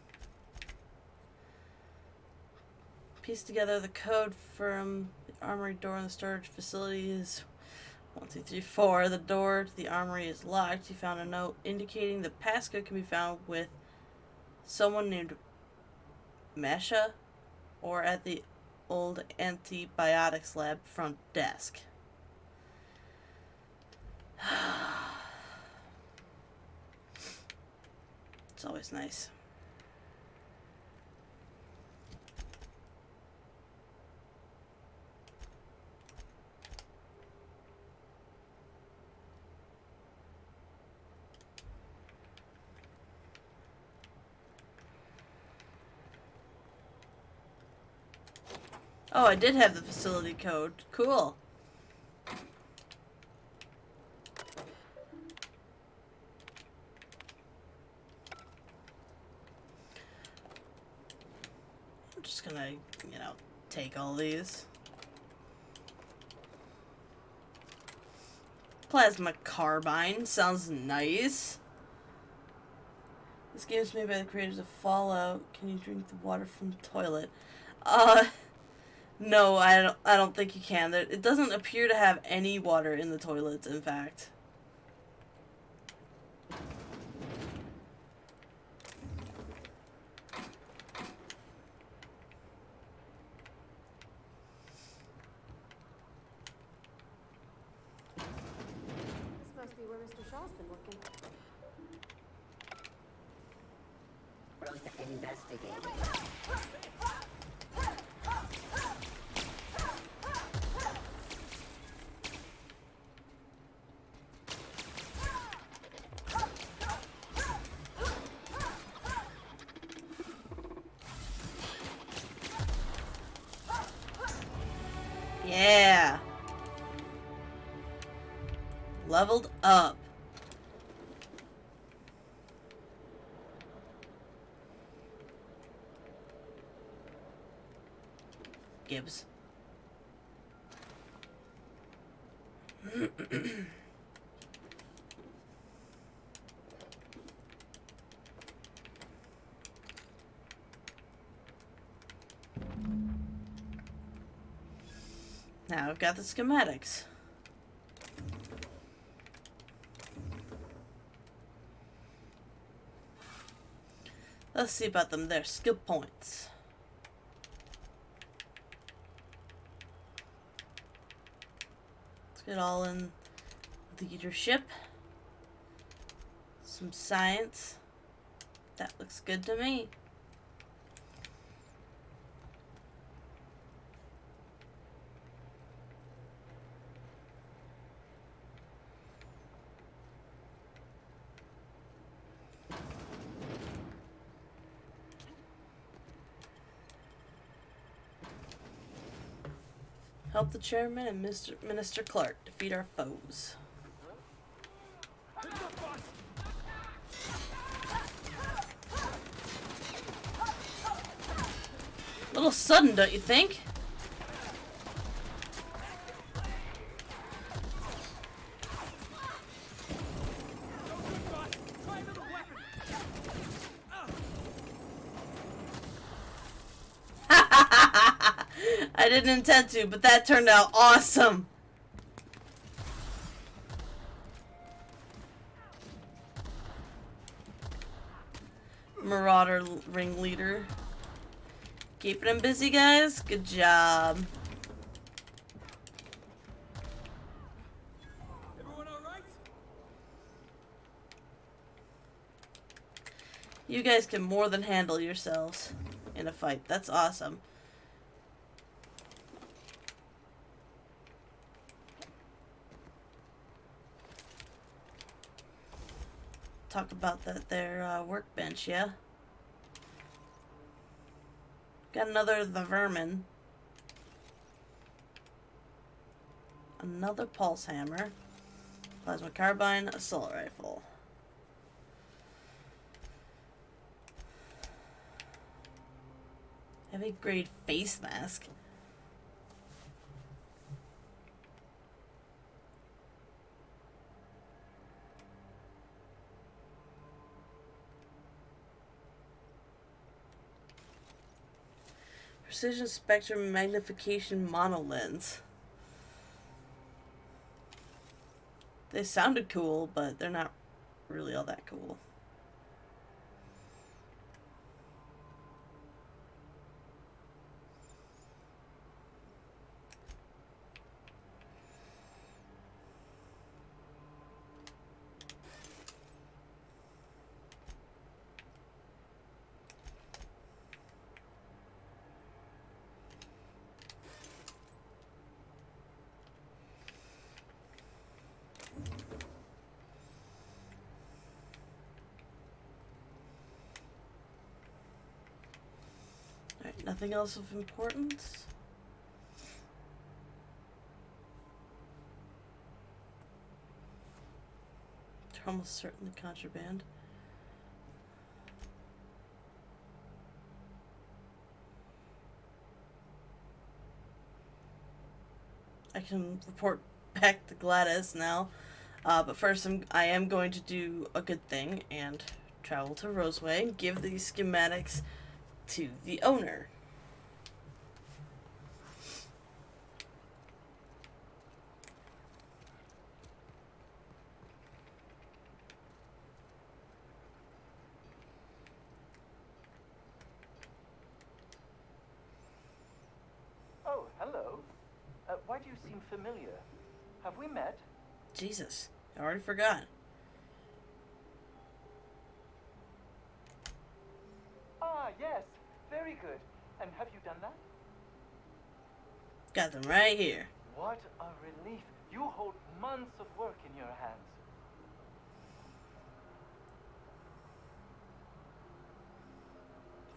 Piece together the code from the armory door in the storage facility is 1, 2, 3, 4. The door to the armory is locked. You found a note indicating the passcode can be found with someone named Masha or at the old antibiotics lab front desk. It's always nice. Oh, I did have the facility code. Cool. I'm just gonna, you know, take all these. Plasma carbine sounds nice. This game is made by the creators of Fallout. Can you drink the water from the toilet? No, I don't think you can. It doesn't appear to have any water in the toilets, in fact. This must be where Mr. Shaw's been working. Investigating. Yeah. Leveled up. Gibbs. Now I've got the schematics. Let's see about them. Their skill points. Let's get all in leadership. Some science. That looks good to me. Help the chairman and Minister Clark defeat our foes. A little sudden, don't you think? I didn't intend to, but that turned out awesome. Marauder ringleader. Keeping him busy, guys. Good job. Everyone all right? You guys can more than handle yourselves in a fight. That's awesome. Talk about their workbench, yeah? Got another The Vermin. Another pulse hammer. Plasma carbine, assault rifle. Heavy grade face mask. Precision spectrum magnification monolens. They sounded cool, but they're not really all that cool. Alright, nothing else of importance? almost certainly contraband. I can report back to Gladys now. But first I am going to do a good thing and travel to Roseway and give these schematics to the owner. Oh, hello. Why do you seem familiar? Have we met? Jesus, I already forgot. Ah, yes. Very good. And have you done that? Got them right here. What a relief. You hold months of work in your hands.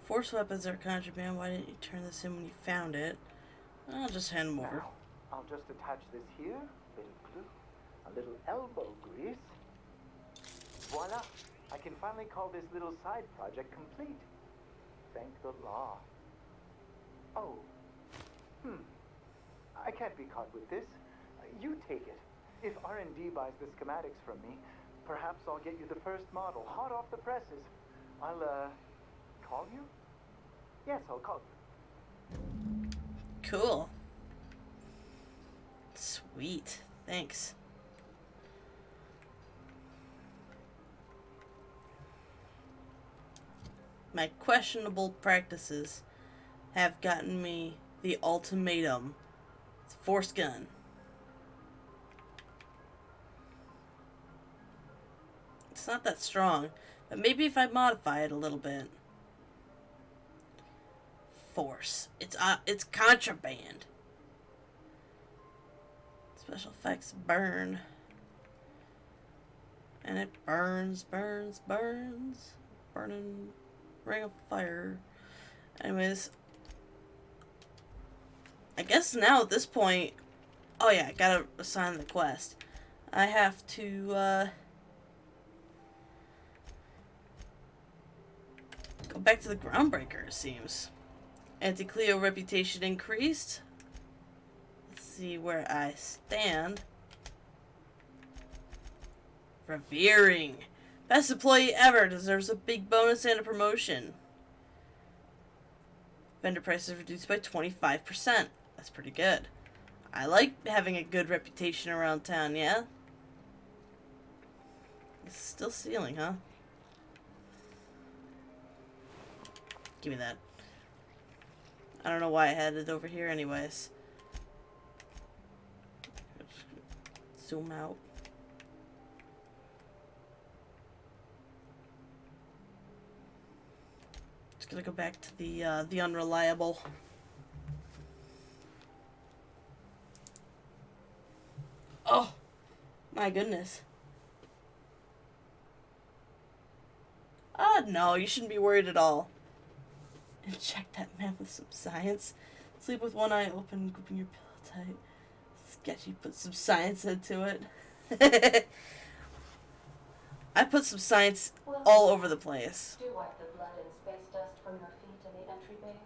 Force weapons are contraband. Why didn't you turn this in when you found it? I'll just hand them over. Now, I'll just attach this here. Little glue. A little elbow grease. Voila. I can finally call this little side project complete. Thank the law. Oh. I can't be caught with this. You take it. If R&D buys the schematics from me, perhaps I'll get you the first model, hot off the presses. I'll, call you? Yes, I'll call you. Cool. Sweet. Thanks. My questionable practices have gotten me the ultimatum. It's a force gun. It's not that strong, but maybe if I modify it a little bit. Force. It's contraband. Special effects burn. And it burns. Burning ring of fire. Anyways. I guess now at this point... Oh yeah, I gotta assign the quest. I have to, go back to the Groundbreaker, it seems. Anti-Cleo reputation increased. Let's see where I stand. Revering. Best employee ever. Deserves a big bonus and a promotion. Vendor prices reduced by 25%. That's pretty good. I like having a good reputation around town, yeah? It's still stealing, huh? Give me that. I don't know why I had it over here anyways. Zoom out. Just gonna go back to the unreliable. Oh, my goodness. No, you shouldn't be worried at all. Inject that man with some science. Sleep with one eye open, gripping your pillow tight. Sketchy, put some science into it. I put some science all over the place. Do wipe the blood and space dust from your feet in the entry bay.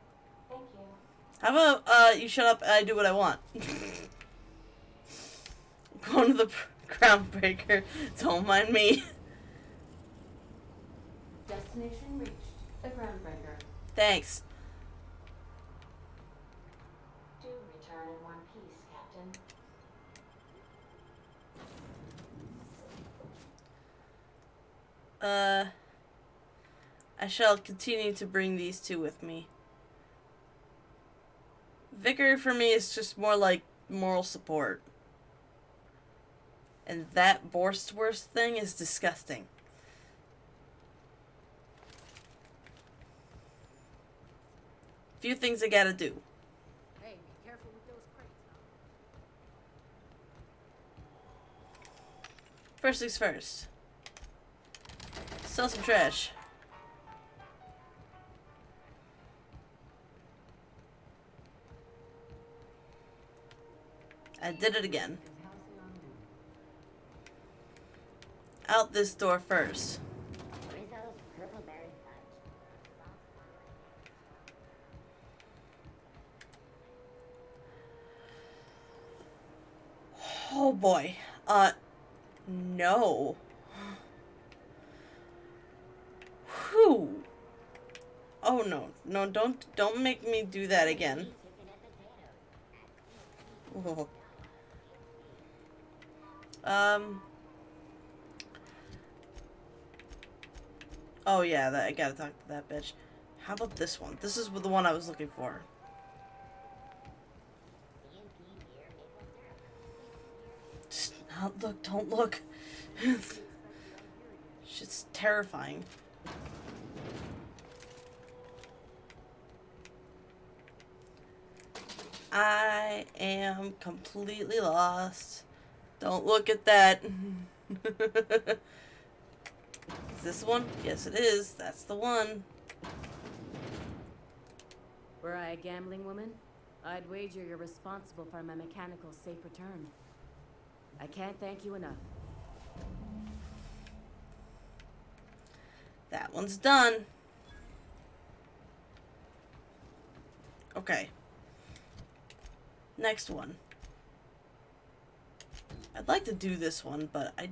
Thank you. How about, you shut up and I do what I want. Going to the Groundbreaker. Don't mind me. Destination reached. The Groundbreaker. Thanks. Do return in one piece, Captain. I shall continue to bring these two with me. Vicar for me is just more like moral support. And that Borstwurst thing is disgusting. Few things I gotta do. Hey, be careful with those crates, huh? First things first. Sell some trash. I did it again. out this door first. Rizzo's purple berry fudge. Oh boy. No. Whew. Oh no. No, don't make me do that again. Whoa. Oh yeah, I gotta talk to that bitch. How about this one? This is the one I was looking for. Just not look, don't look. Shit's terrifying. I am completely lost. Don't look at that. Is this the one? Yes, it is. That's the one. Were I a gambling woman, I'd wager you're responsible for my mechanical safe return. I can't thank you enough. That one's done. Okay. Next one. I'd like to do this one, but I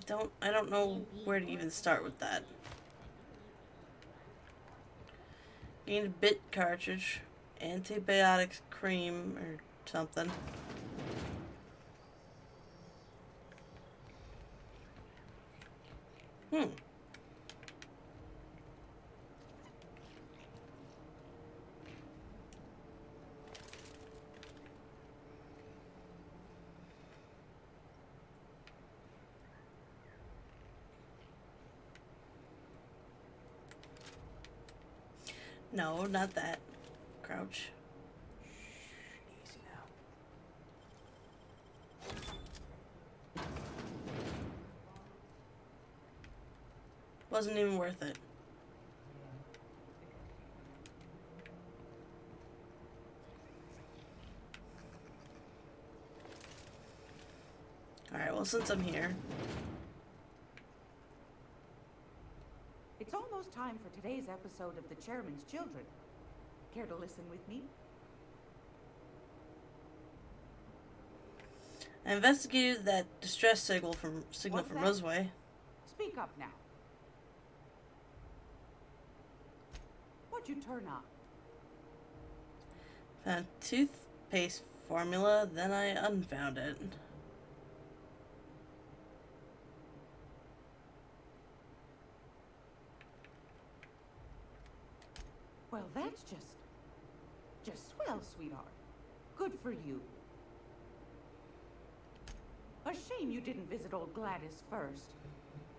don't know where to even start with that. Gain a bit cartridge, antibiotics cream or something. No, not that. Crouch. Easy now. Wasn't even worth it. Alright, well, since I'm here. It's almost time for today's episode of The Chairman's Children. Care to listen with me? I investigated that distress signal from What's that? Roseway. Speak up now. What'd you turn up? Found toothpaste formula, then I unfound it. Well, that's just swell, sweetheart. Good for you. A shame you didn't visit old Gladys first.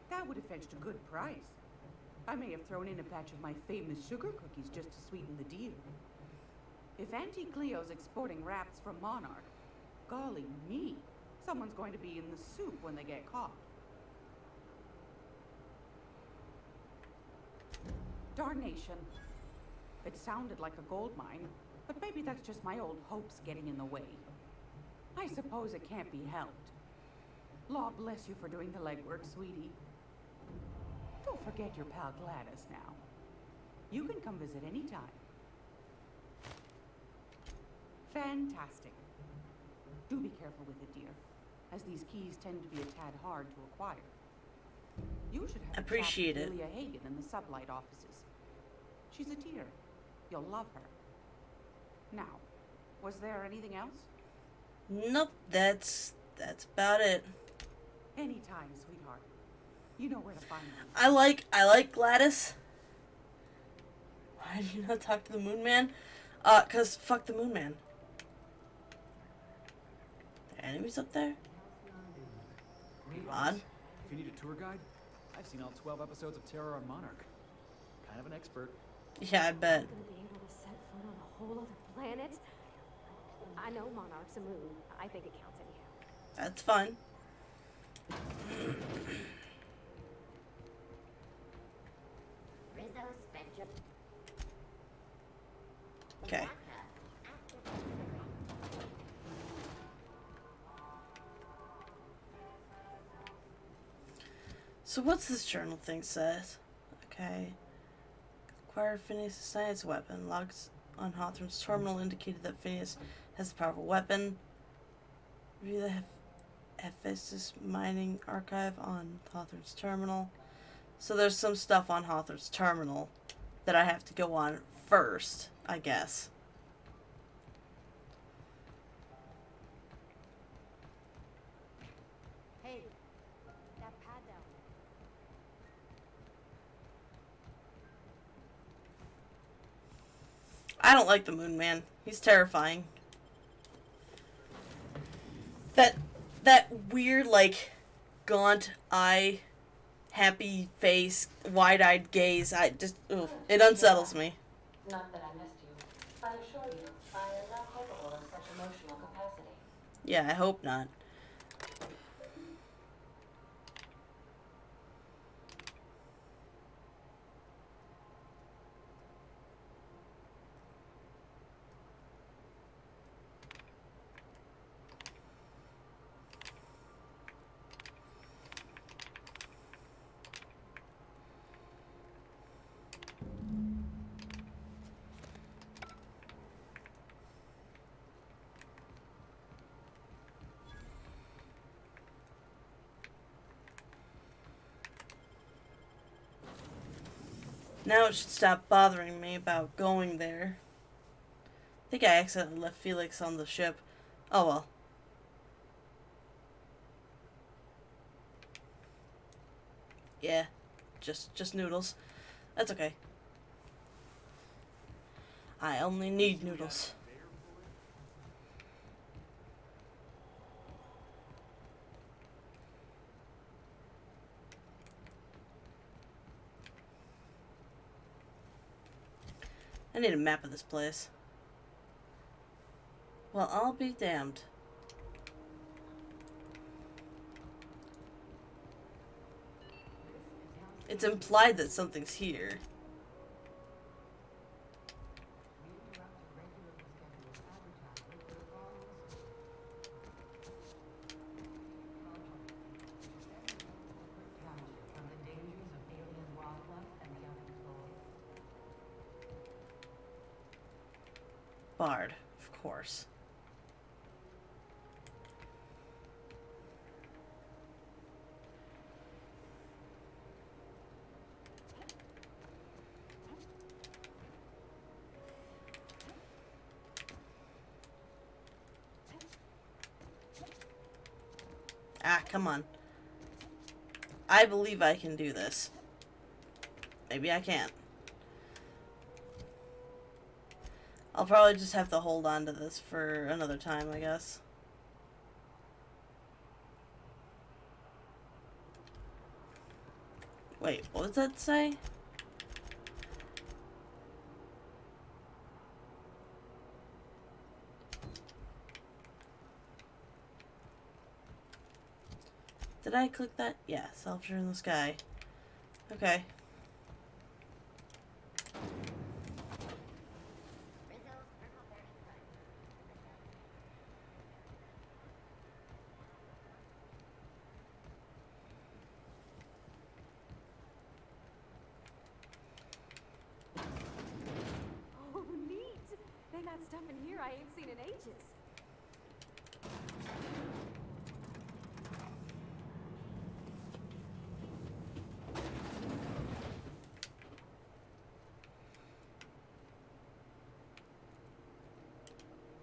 That would have fetched a good price. I may have thrown in a batch of my famous sugar cookies just to sweeten the deal. If Auntie Cleo's exporting wraps from Monarch, golly me, someone's going to be in the soup when they get caught. Darnation. It sounded like a gold mine, but maybe that's just my old hopes getting in the way. I suppose it can't be helped. Law bless you for doing the legwork, sweetie. Don't forget your pal Gladys now. You can come visit anytime. Fantastic. Do be careful with it, dear, as these keys tend to be a tad hard to acquire. You should have Appreciate it. Julia Hagen in the sublight offices. She's a dear. You'll love her. Now, was there anything else? Nope, that's about it. Anytime, sweetheart. You know where to find me. I like Gladys. Why did you not talk to the Moon Man? 'Cause fuck the Moon Man. Enemies up there? Odd. If you need a tour guide, I've seen all 12 episodes of Terror on Monarch. Kind of an expert. Yeah, I bet. I'm gonna be able to set foot on a whole other planet. I know Monarch's a moon. I think it counts anyhow. That's fine. Rizzo Spectrum. Okay. So what's this journal thing says? Okay. Acquired Phineas' science weapon. Logs on Hawthorne's terminal indicated that Phineas has a powerful weapon. Review the Hephaestus mining archive on Hawthorne's terminal. So there's some stuff on Hawthorne's terminal that I have to go on first, I guess. Hey, that pad down. I don't like the Moon Man. He's terrifying. That weird, like, gaunt eye, happy face, wide-eyed gaze, it unsettles me. Not that I missed you. I assure you, I am not capable of such emotional capacity. Yeah, I hope not. Now it should stop bothering me about going there. I think I accidentally left Felix on the ship. Oh well. Yeah, just noodles. That's okay. I only need noodles. I need a map of this place. Well, I'll be damned. It's implied that something's here. Bard, of course. Ah, come on. I believe I can do this. Maybe I can't. I'll probably just have to hold on to this for another time, I guess. Wait, what does that say? Did I click that? Yeah, Self-Share in the Sky. Okay. Oh, neat! They got stuff in here I ain't seen in ages.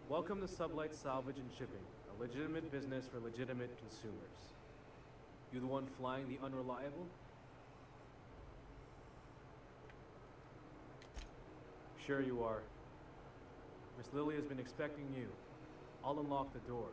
Welcome to Sublight Salvage and Shipping, a legitimate business for legitimate consumers. You the one flying the unreliable? Sure you are. Miss Lily has been expecting you. I'll unlock the door.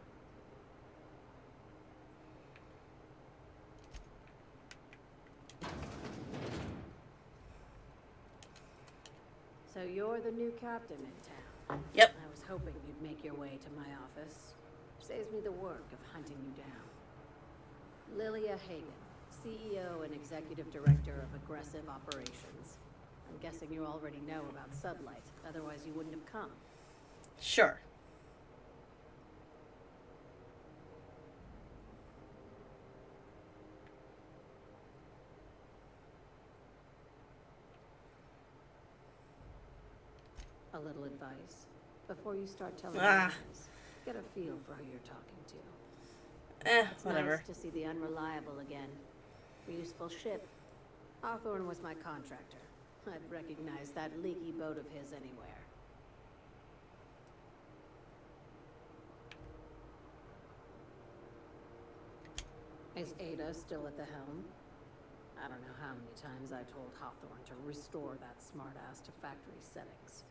So you're the new captain in town? Yep. I was hoping you'd make your way to my office. Saves me the work of hunting you down. Lilia Hagen, CEO and Executive Director of Aggressive Operations. I'm guessing you already know about Sublight, otherwise you wouldn't have come. Sure. A little advice. Before you start telling Ah. lies, get a feel for who you're talking to. It's Whatever. nice to see the Unreliable again. Useful ship. Hawthorne was my contractor. I'd recognize that leaky boat of his anywhere. Is Ada still at the helm? I don't know how many times I told Hawthorne to restore that smartass to factory settings.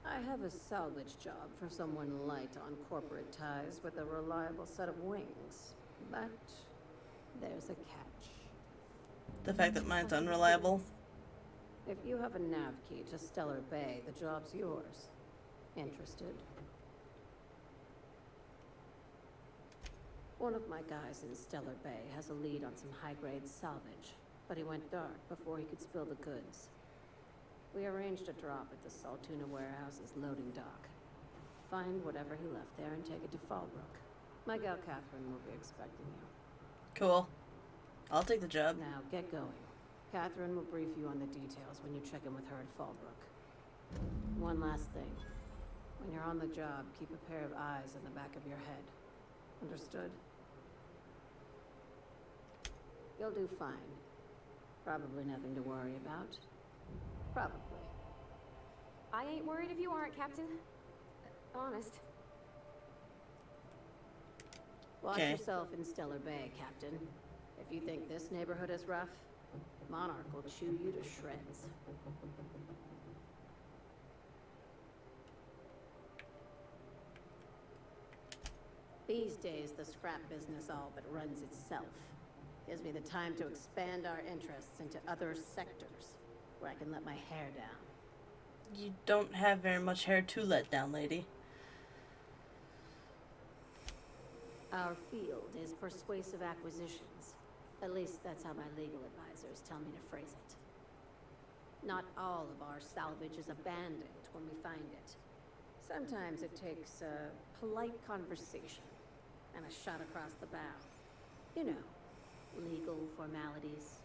I have a salvage job for someone light on corporate ties with a reliable set of wings. But there's a catch. The fact that mine's unreliable. If you have a nav key to Stellar Bay, the job's yours. Interested? One of my guys in Stellar Bay has a lead on some high-grade salvage, but he went dark before he could spill the goods. We arranged a drop at the Saltuna warehouse's loading dock. Find whatever he left there and take it to Fallbrook. My gal Catherine will be expecting you. Cool. I'll take the job. Now, get going. Catherine will brief you on the details when you check in with her at Fallbrook. One last thing. When you're on the job, keep a pair of eyes in the back of your head. Understood? You'll do fine. Probably nothing to worry about. Probably. I ain't worried if you aren't, Captain. Honest. Watch Okay. yourself in Stellar Bay, Captain. If you think this neighborhood is rough, Monarch will chew you to shreds. These days, the scrap business all but runs itself. Gives me the time to expand our interests into other sectors, where I can let my hair down. You don't have very much hair to let down, lady. Our field is persuasive acquisitions. At least that's how my legal advisors tell me to phrase it. Not all of our salvage is abandoned when we find it. Sometimes it takes a polite conversation and a shot across the bow. You know, legal formalities.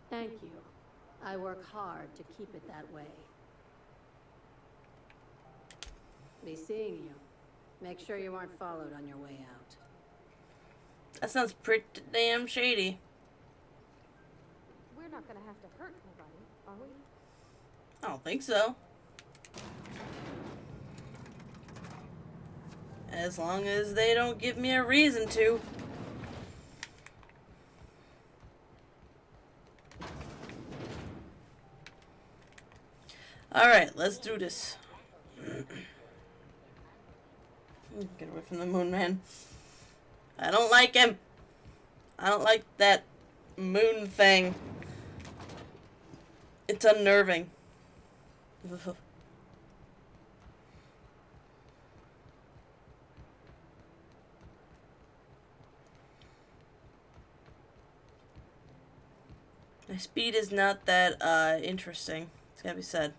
Thank you. I work hard to keep it that way. Be seeing you. Make sure you aren't followed on your way out. That sounds pretty damn shady. We're not gonna have to hurt nobody, are we? I don't think so. As long as they don't give me a reason to. Alright, let's do this. Get away from the moon man. I don't like him. I don't like that moon thing. It's unnerving. Ugh. My speed is not that interesting. It's gotta be said.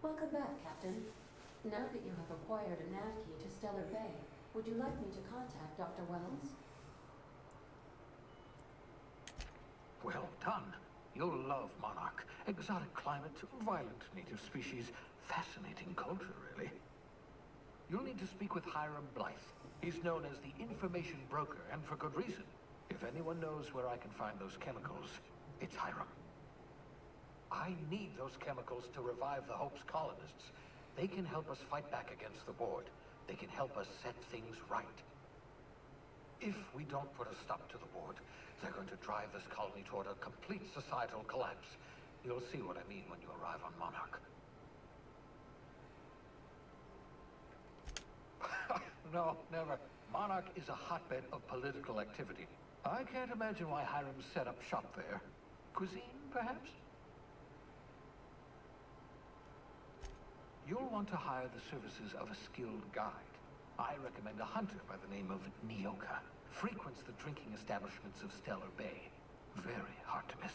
Welcome back, Captain. Now that you have acquired a nav key to Stellar Bay, would you like me to contact Dr. Wells? Well done. You'll love Monarch. Exotic climate, violent native species, fascinating culture, really. You'll need to speak with Hiram Blythe. He's known as the information broker, and for good reason. If anyone knows where I can find those chemicals, it's Hiram. I need those chemicals to revive the Hope's colonists. They can help us fight back against the Board. They can help us set things right. If we don't put a stop to the Board, they're going to drive this colony toward a complete societal collapse. You'll see what I mean when you arrive on Monarch. No, never. Monarch is a hotbed of political activity. I can't imagine why Hiram set up shop there. Cuisine, perhaps? You'll want to hire the services of a skilled guide. I recommend a hunter by the name of Nyoka. Frequents the drinking establishments of Stellar Bay. Very hard to miss.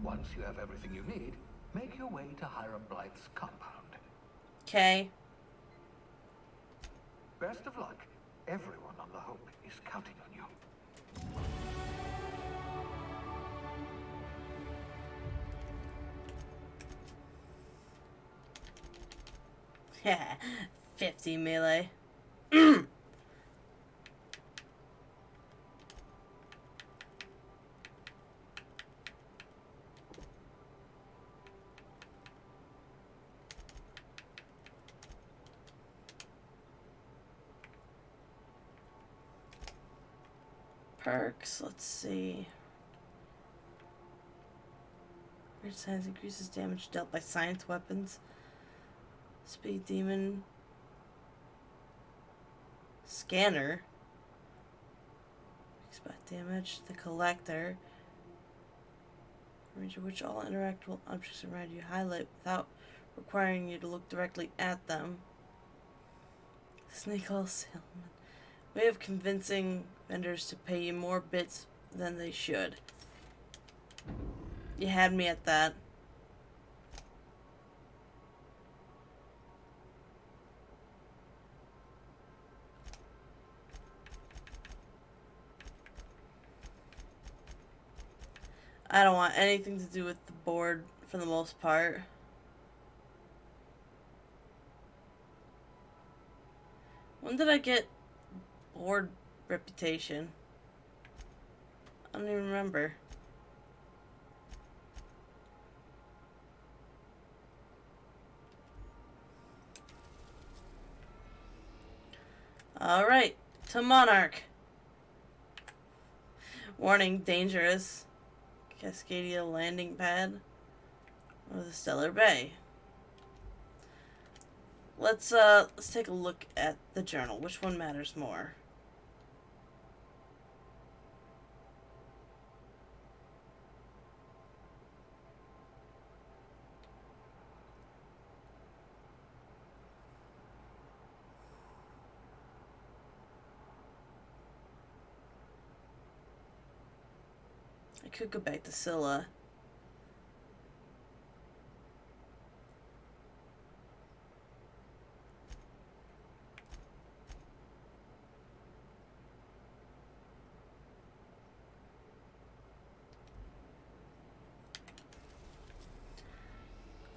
Once you have everything you need, make your way to Hiram Blythe's compound. Okay. Best of luck. Everyone on the Hope is counting on you. Yeah, 50 melee. Perks, let's see. Weird Science increases damage dealt by science weapons. Speed Demon. Scanner. Expect damage. The Collector. Range of which all interactable objects around you highlight without requiring you to look directly at them. Snake Oil Salesman. Way of convincing vendors to pay you more bits than they should. You had me at that. I don't want anything to do with the board for the most part. When did I get board reputation? I don't even remember. Alright, to Monarch. Warning, dangerous. Cascadia landing pad. Or the Stellar Bay. Let's take a look at the journal. Which one matters more? I could go back to Scylla.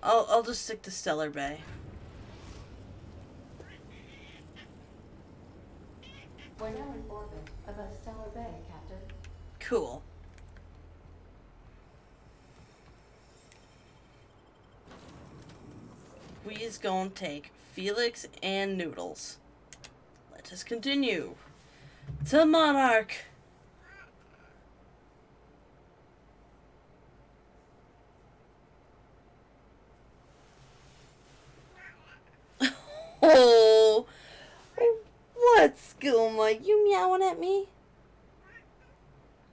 I'll just stick to Stellar Bay. We're now in orbit above Stellar Bay, Captain. Cool. We is gonna take Felix and Noodles. Let us continue to Monarch. Oh, what's Gilma? You meowing at me?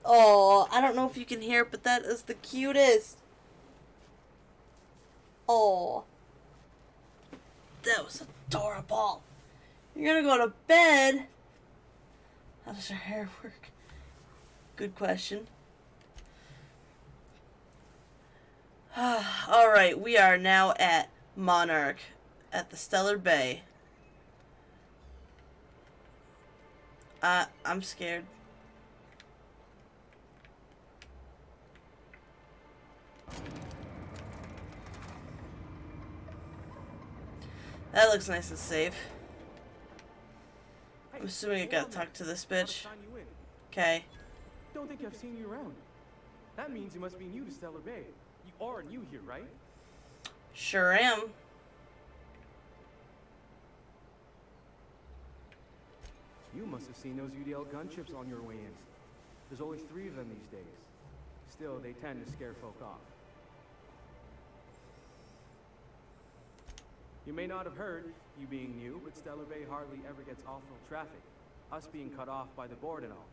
Oh, I don't know if you can hear it, but that is the cutest. Oh, that was adorable. You're gonna go to bed. How does your hair work? Good question. Alright, we are now at Monarch at the Stellar Bay. I'm scared. That looks nice and safe. I'm assuming I gotta talk to this bitch. Okay. Don't think I've seen you around. That means you must be new to Stellar Bay. You are new here, right? Sure am. You must have seen those UDL gunships on your way in. There's only 3 of them these days. Still, they tend to scare folk off. You may not have heard, you being new, but Stellar Bay hardly ever gets off-road traffic. Us being cut off by the board and all.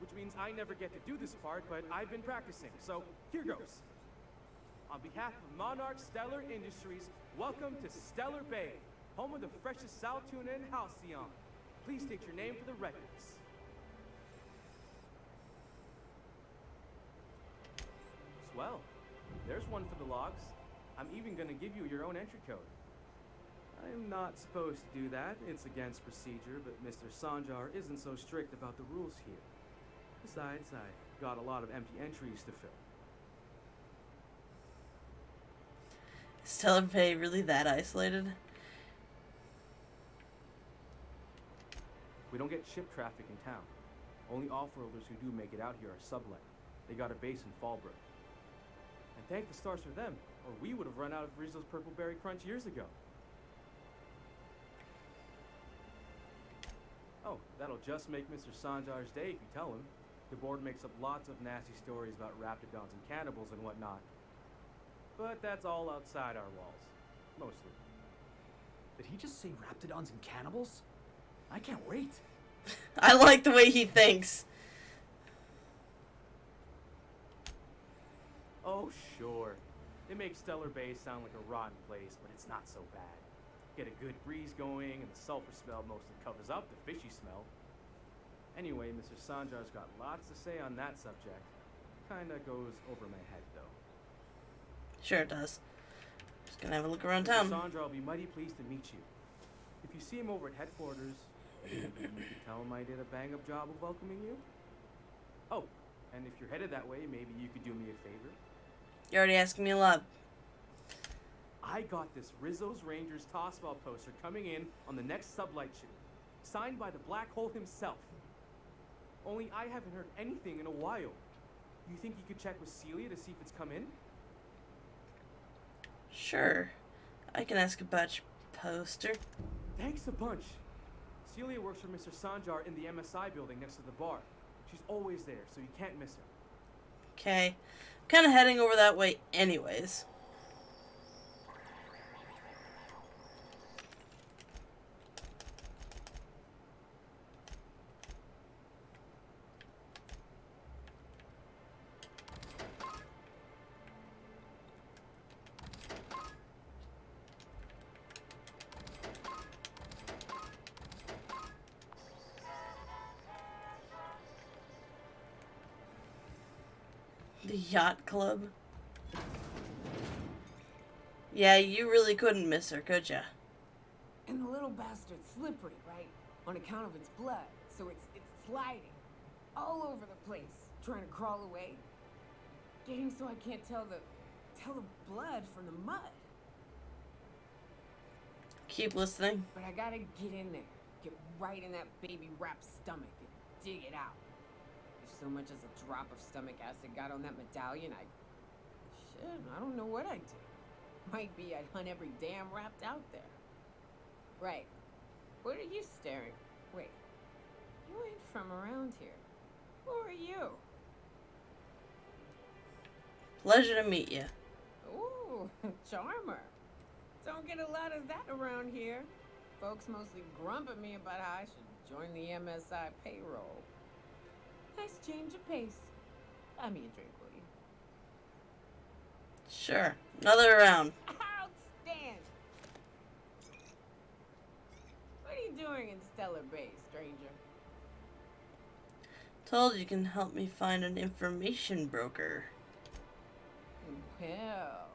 Which means I never get to do this part, but I've been practicing, so here goes. On behalf of Monarch Stellar Industries, welcome to Stellar Bay, home of the freshest sal tuna in Halcyon. Please state your name for the records. Well, there's one for the logs. I'm even gonna give you your own entry code. I'm not supposed to do that. It's against procedure, but Mr. Sanjar isn't so strict about the rules here. Besides, I got a lot of empty entries to fill. Is Stellar Bay really that isolated? We don't get ship traffic in town. Only off-worlders who do make it out here are sublet. They got a base in Fallbrook. And thank the stars for them, or we would have run out of Rizzo's Purple Berry Crunch years ago. Oh, that'll just make Mr. Sanjar's day if you tell him. The board makes up lots of nasty stories about raptidons and cannibals and whatnot. But that's all outside our walls. Mostly. Did he just say raptidons and cannibals? I can't wait. I like the way he thinks. Oh, sure. It makes Stellar Bay sound like a rotten place, but it's not so bad. Get a good breeze going, and the sulfur smell mostly covers up the fishy smell. Anyway, Mr. Sanjar's got lots to say on that subject. Kinda goes over my head, though. Sure it does. Just gonna have a look around Mr. town. Sandra, I'll be mighty pleased to meet you. If you see him over at headquarters, maybe you could tell him I did a bang-up job of welcoming you. Oh, and if you're headed that way, maybe you could do me a favor. You're already asking me a lot. I got this Rizzo's Rangers tossball poster coming in on the next sublight shoot, signed by the Black Hole himself. Only I haven't heard anything in a while. You think you could check with Celia to see if it's come in? Sure. I can ask about your poster. Thanks a bunch. Celia works for Mr. Sanjar in the MSI building next to the bar. She's always there, so you can't miss her. Okay. I'm kind of heading over that way anyways. The yacht club. Yeah, you really couldn't miss her, could ya? And the little bastard's slippery, right? On account of its blood. So it's sliding all over the place, trying to crawl away. Getting so I can't tell the blood from the mud. Keep listening. But I gotta get in there. Get right in that baby rap's stomach and dig it out. If so much as a drop of stomach acid got on that medallion, I don't know what I'd do. Might be I'd hunt every damn rapt out there. Right. What are you staring? Wait. You ain't from around here. Who are you? Pleasure to meet you. Ooh, charmer. Don't get a lot of that around here. Folks mostly grump at me about how I should join the MSI payroll. Nice change of pace. Buy me a drink, will you? Sure. Another round. Outstanding. What are you doing in Stellar Bay, stranger? Told you can help me find an information broker. Well.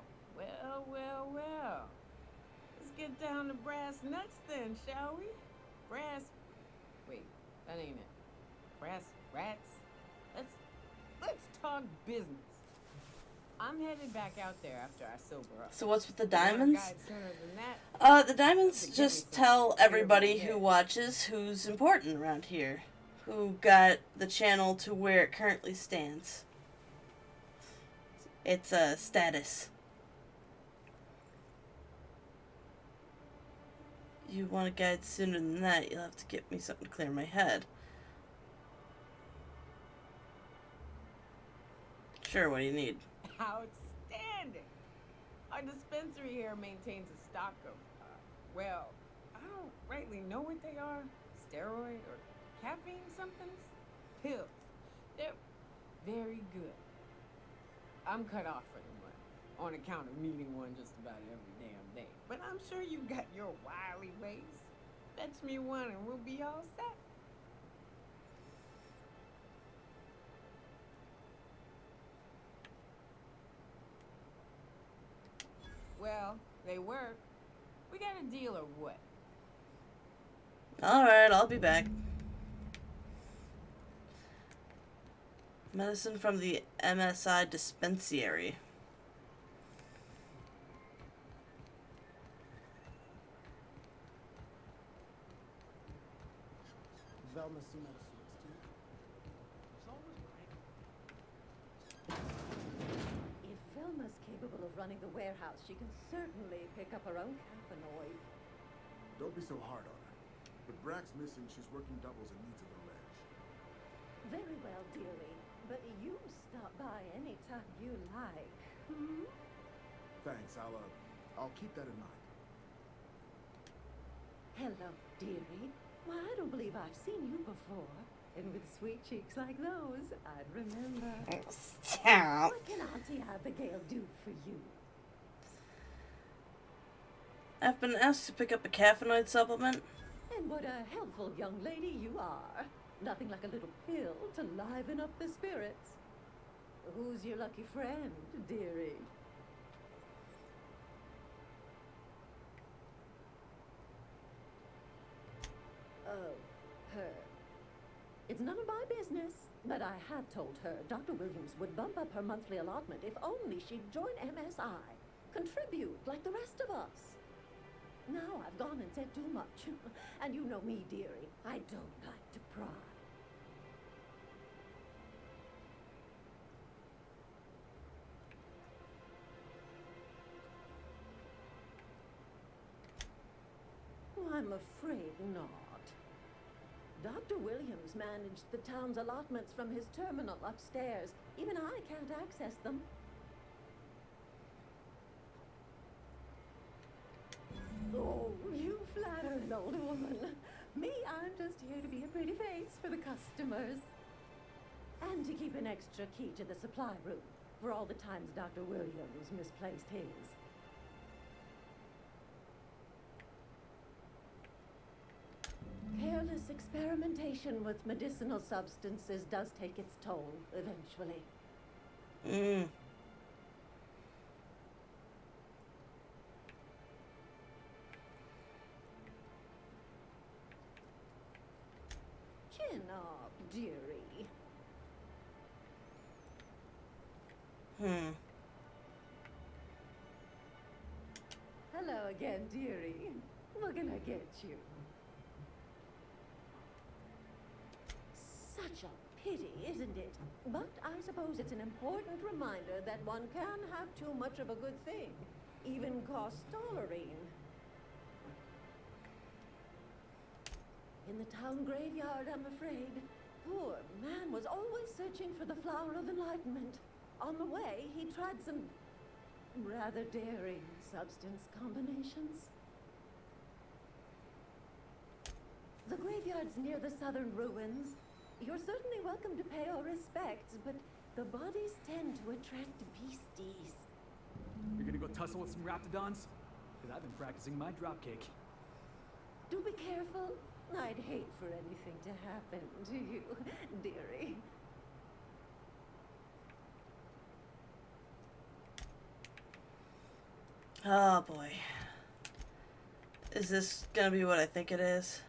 Let's get down to brass nuts then, shall we? Wait, that ain't it. Brass rats? Let's talk business. I'm headed back out there after I sober up. So what's with the diamonds? Sooner than that. The diamonds just tell everybody who watches who's important around here. Who got the channel to where it currently stands. It's a status. You want a guide sooner than that, you'll have to get me something to clear my head. Sure, what do you need? Outstanding! Our dispensary here maintains a stock of, well, I don't rightly know what they are. Steroid or caffeine somethings? Pills. They're very good. I'm cut off for the money, on account of needing one just about every damn day. But I'm sure you got your wily ways. Fetch me one and we'll be all set. They work. We got a deal or what? Alright, I'll be back. Medicine from the MSI dispensary. Velma's seen out of sorts too. If Velma's capable of running the warehouse, she can certainly pick up her own caffeinoid. Don't be so hard on her. With Brack's missing, she's working doubles and needs a little edge. Very well, dearie. But you stop by anytime you like. Hmm? Thanks, I'll keep that in mind. Hello, dearie. Why, I don't believe I've seen you before. And with sweet cheeks like those, I'd remember. Stop. What can Auntie Abigail do for you? I've been asked to pick up a caffeinoid supplement. And what a helpful young lady you are. Nothing like a little pill to liven up the spirits. Who's your lucky friend, dearie? Oh, her. It's none of my business, but I have told her Dr. Williams would bump up her monthly allotment if only she'd join MSI. Contribute like the rest of us. Now I've gone and said too much. And you know me, dearie. I don't like to pry. I'm afraid not. Dr. Williams managed the town's allotments from his terminal upstairs. Even I can't access them. Oh, you flatter an old woman. Me, I'm just here to be a pretty face for the customers. And to keep an extra key to the supply room for all the times Dr. Williams misplaced his. Careless experimentation with medicinal substances does take its toll, eventually. Chin up, dearie. Hello again, dearie. What can I get you? Such a pity, isn't it? But I suppose it's an important reminder that one can have too much of a good thing, even cost tolerine. In the town graveyard, I'm afraid. Poor man was always searching for the flower of enlightenment. On the way, he tried some rather daring substance combinations. The graveyard's near the southern ruins. You're certainly welcome to pay our respects, but the bodies tend to attract beasties. You're gonna go tussle with some raptidons? Because I've been practicing my dropkick. Do be careful. I'd hate for anything to happen to you, dearie. Oh boy. Is this gonna be what I think it is?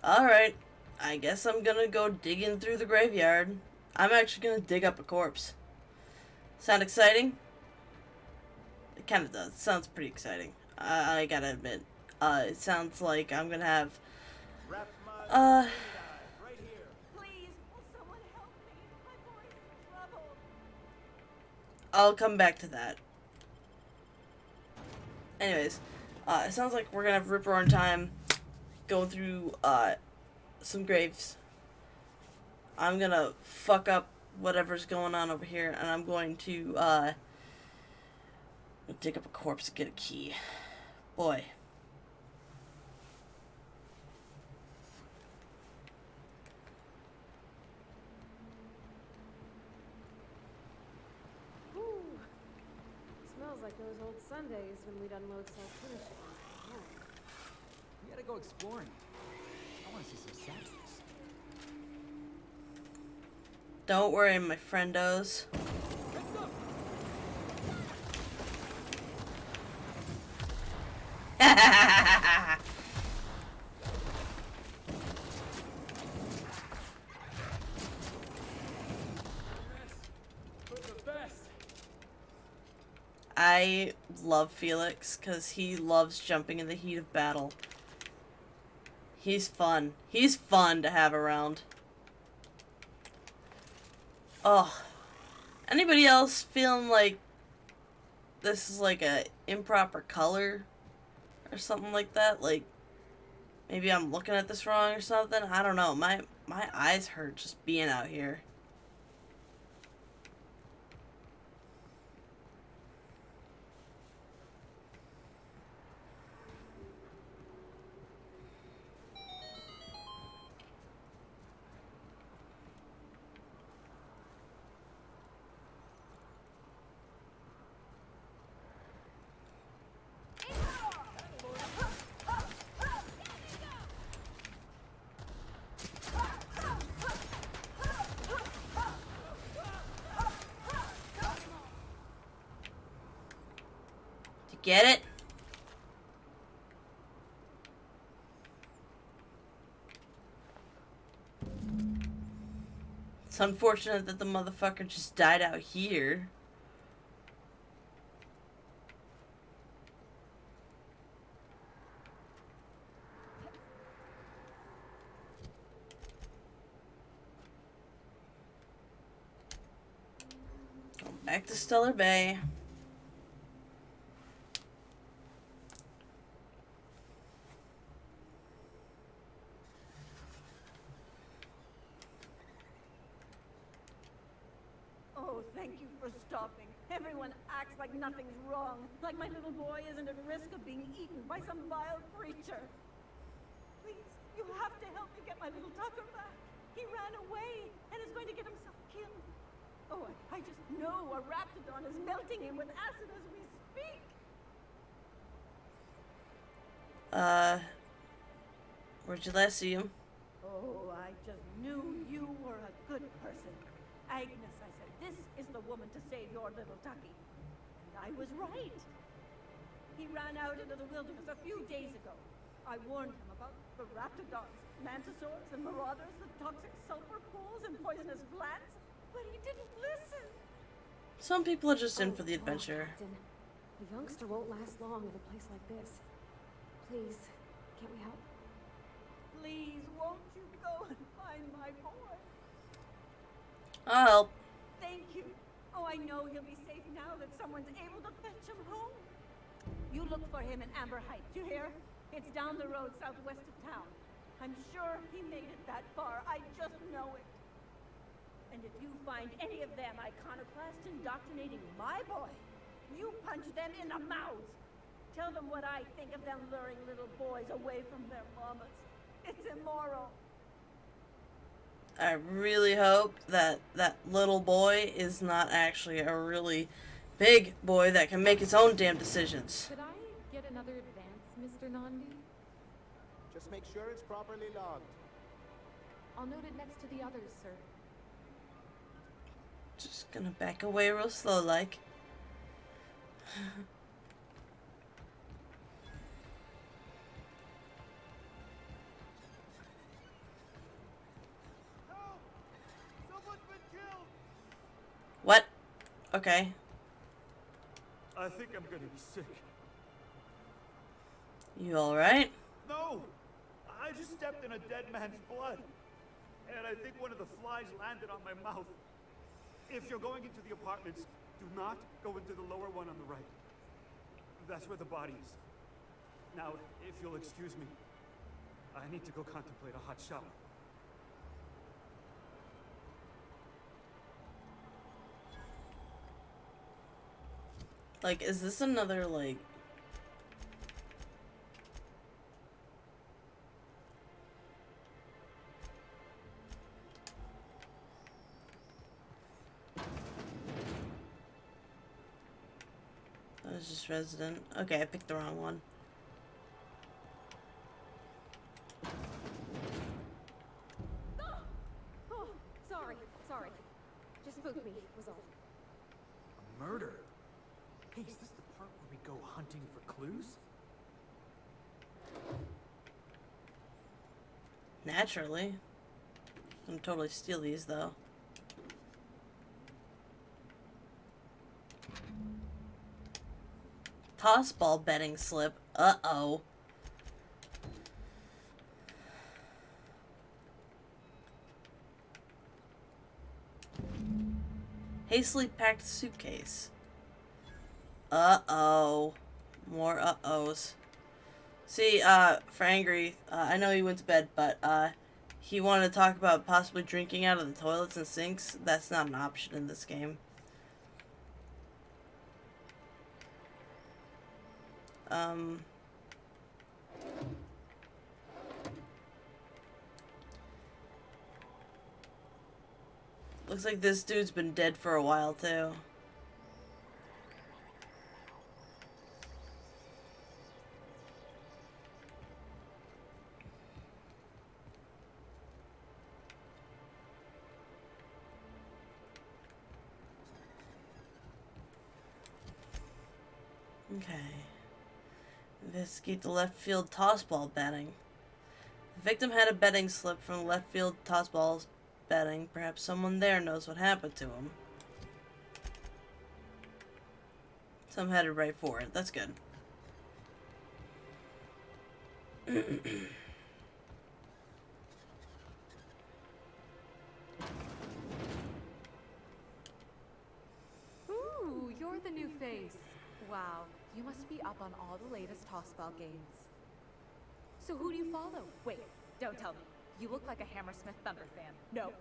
Alright, I guess I'm gonna go digging through the graveyard. I'm actually gonna dig up a corpse. Sound exciting? It kinda does. It sounds pretty exciting. I gotta admit. It sounds like I'm gonna have... Please, will someone help me? My boy's in trouble. I'll come back to that. Anyways, it sounds like we're gonna have rip-roaring time going through some graves. I'm gonna fuck up whatever's going on over here, and I'm going to dig up a corpse and get a key. Boy. Sundays when we'd unload self-finishing. Oh. We gotta go exploring. I wanna see some statues. Don't worry, my friendos. I love Felix because he loves jumping in the heat of battle. He's fun. He's fun to have around. Oh. Anybody else feeling like this is like a improper color or something like that? Like maybe I'm looking at this wrong or something? I don't know. My eyes hurt just being out here. Get it? It's unfortunate that the motherfucker just died out here. Going back to Stellar Bay. Thank you for stopping. Everyone acts like nothing's wrong. Like my little boy isn't at risk of being eaten by some vile creature. Please, you have to help me get my little Tucker back. He ran away and is going to get himself killed. Oh, I just know a Raptidon is melting him with acid as we speak. Where'd you last see him? Oh, I just knew you were a good person. Agnes, I said, this is the woman to save your little Tucky. And I was right. He ran out into the wilderness a few days ago. I warned him about the Raptidons, Mantisaurs, and Marauders, the toxic sulfur pools and poisonous plants, but he didn't listen. Some people are just in for the adventure. Captain. A youngster won't last long in a place like this. Please, can't we help? Please, won't you go and find my boy? I'll help. Thank you. Oh, I know he'll be safe now that someone's able to fetch him home. You look for him in Amber Heights, you hear? It's down the road southwest of town. I'm sure he made it that far. I just know it. And if you find any of them iconoclasts indoctrinating my boy, you punch them in the mouths. Tell them what I think of them luring little boys away from their mamas. It's immoral. I really hope that that little boy is not actually a really big boy that can make his own damn decisions. Could I get another advance, Mr. Nandi? Just make sure it's properly logged. I'll note it next to the others, sir. Just gonna back away real slow like. What? Okay. I think I'm gonna be sick. You alright? No! I just stepped in a dead man's blood. And I think one of the flies landed on my mouth. If you're going into the apartments, do not go into the lower one on the right. That's where the body is. Now, if you'll excuse me, I need to go contemplate a hot shower. Like, is this another, like... Hazardous resident. Okay, I picked the wrong one. Oh, sorry. Just spooked me, was all. A murder? Hey, is this the part where we go hunting for clues? Naturally. I'm totally steal these though. Toss ball betting slip. Uh-oh. Hastily packed suitcase. Uh-oh. More uh-ohs. See, for Angry, I know he went to bed, but, he wanted to talk about possibly drinking out of the toilets and sinks. That's not an option in this game. Looks like this dude's been dead for a while, too. Okay. Investigate the left field tossball betting. The victim had a betting slip from the left field tossball betting. Perhaps someone there knows what happened to him. Some headed right for it. That's good. Ooh, you're the new face. Wow, you must be up on all the latest tossball games. So who do you follow? Wait, don't tell me. You look like a Hammersmith Thunder fan. No,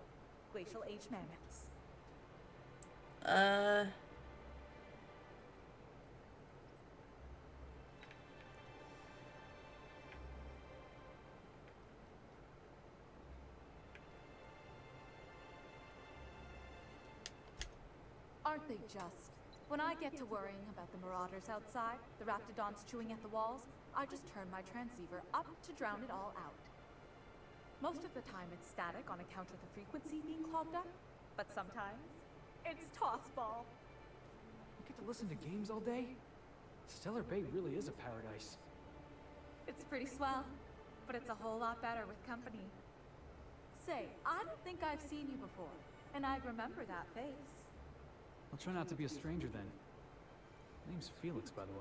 Glacial Age Mammoths. Aren't they just? When I get to worrying about the marauders outside, the raptidons chewing at the walls, I just turn my transceiver up to drown it all out. Most of the time it's static on account of the frequency being clogged up, but sometimes it's tossball. You get to listen to games all day? Stellar Bay really is a paradise. It's pretty swell, but it's a whole lot better with company. Say, I don't think I've seen you before, and I'd remember that face. I'll try not to be a stranger then. Name's Felix, by the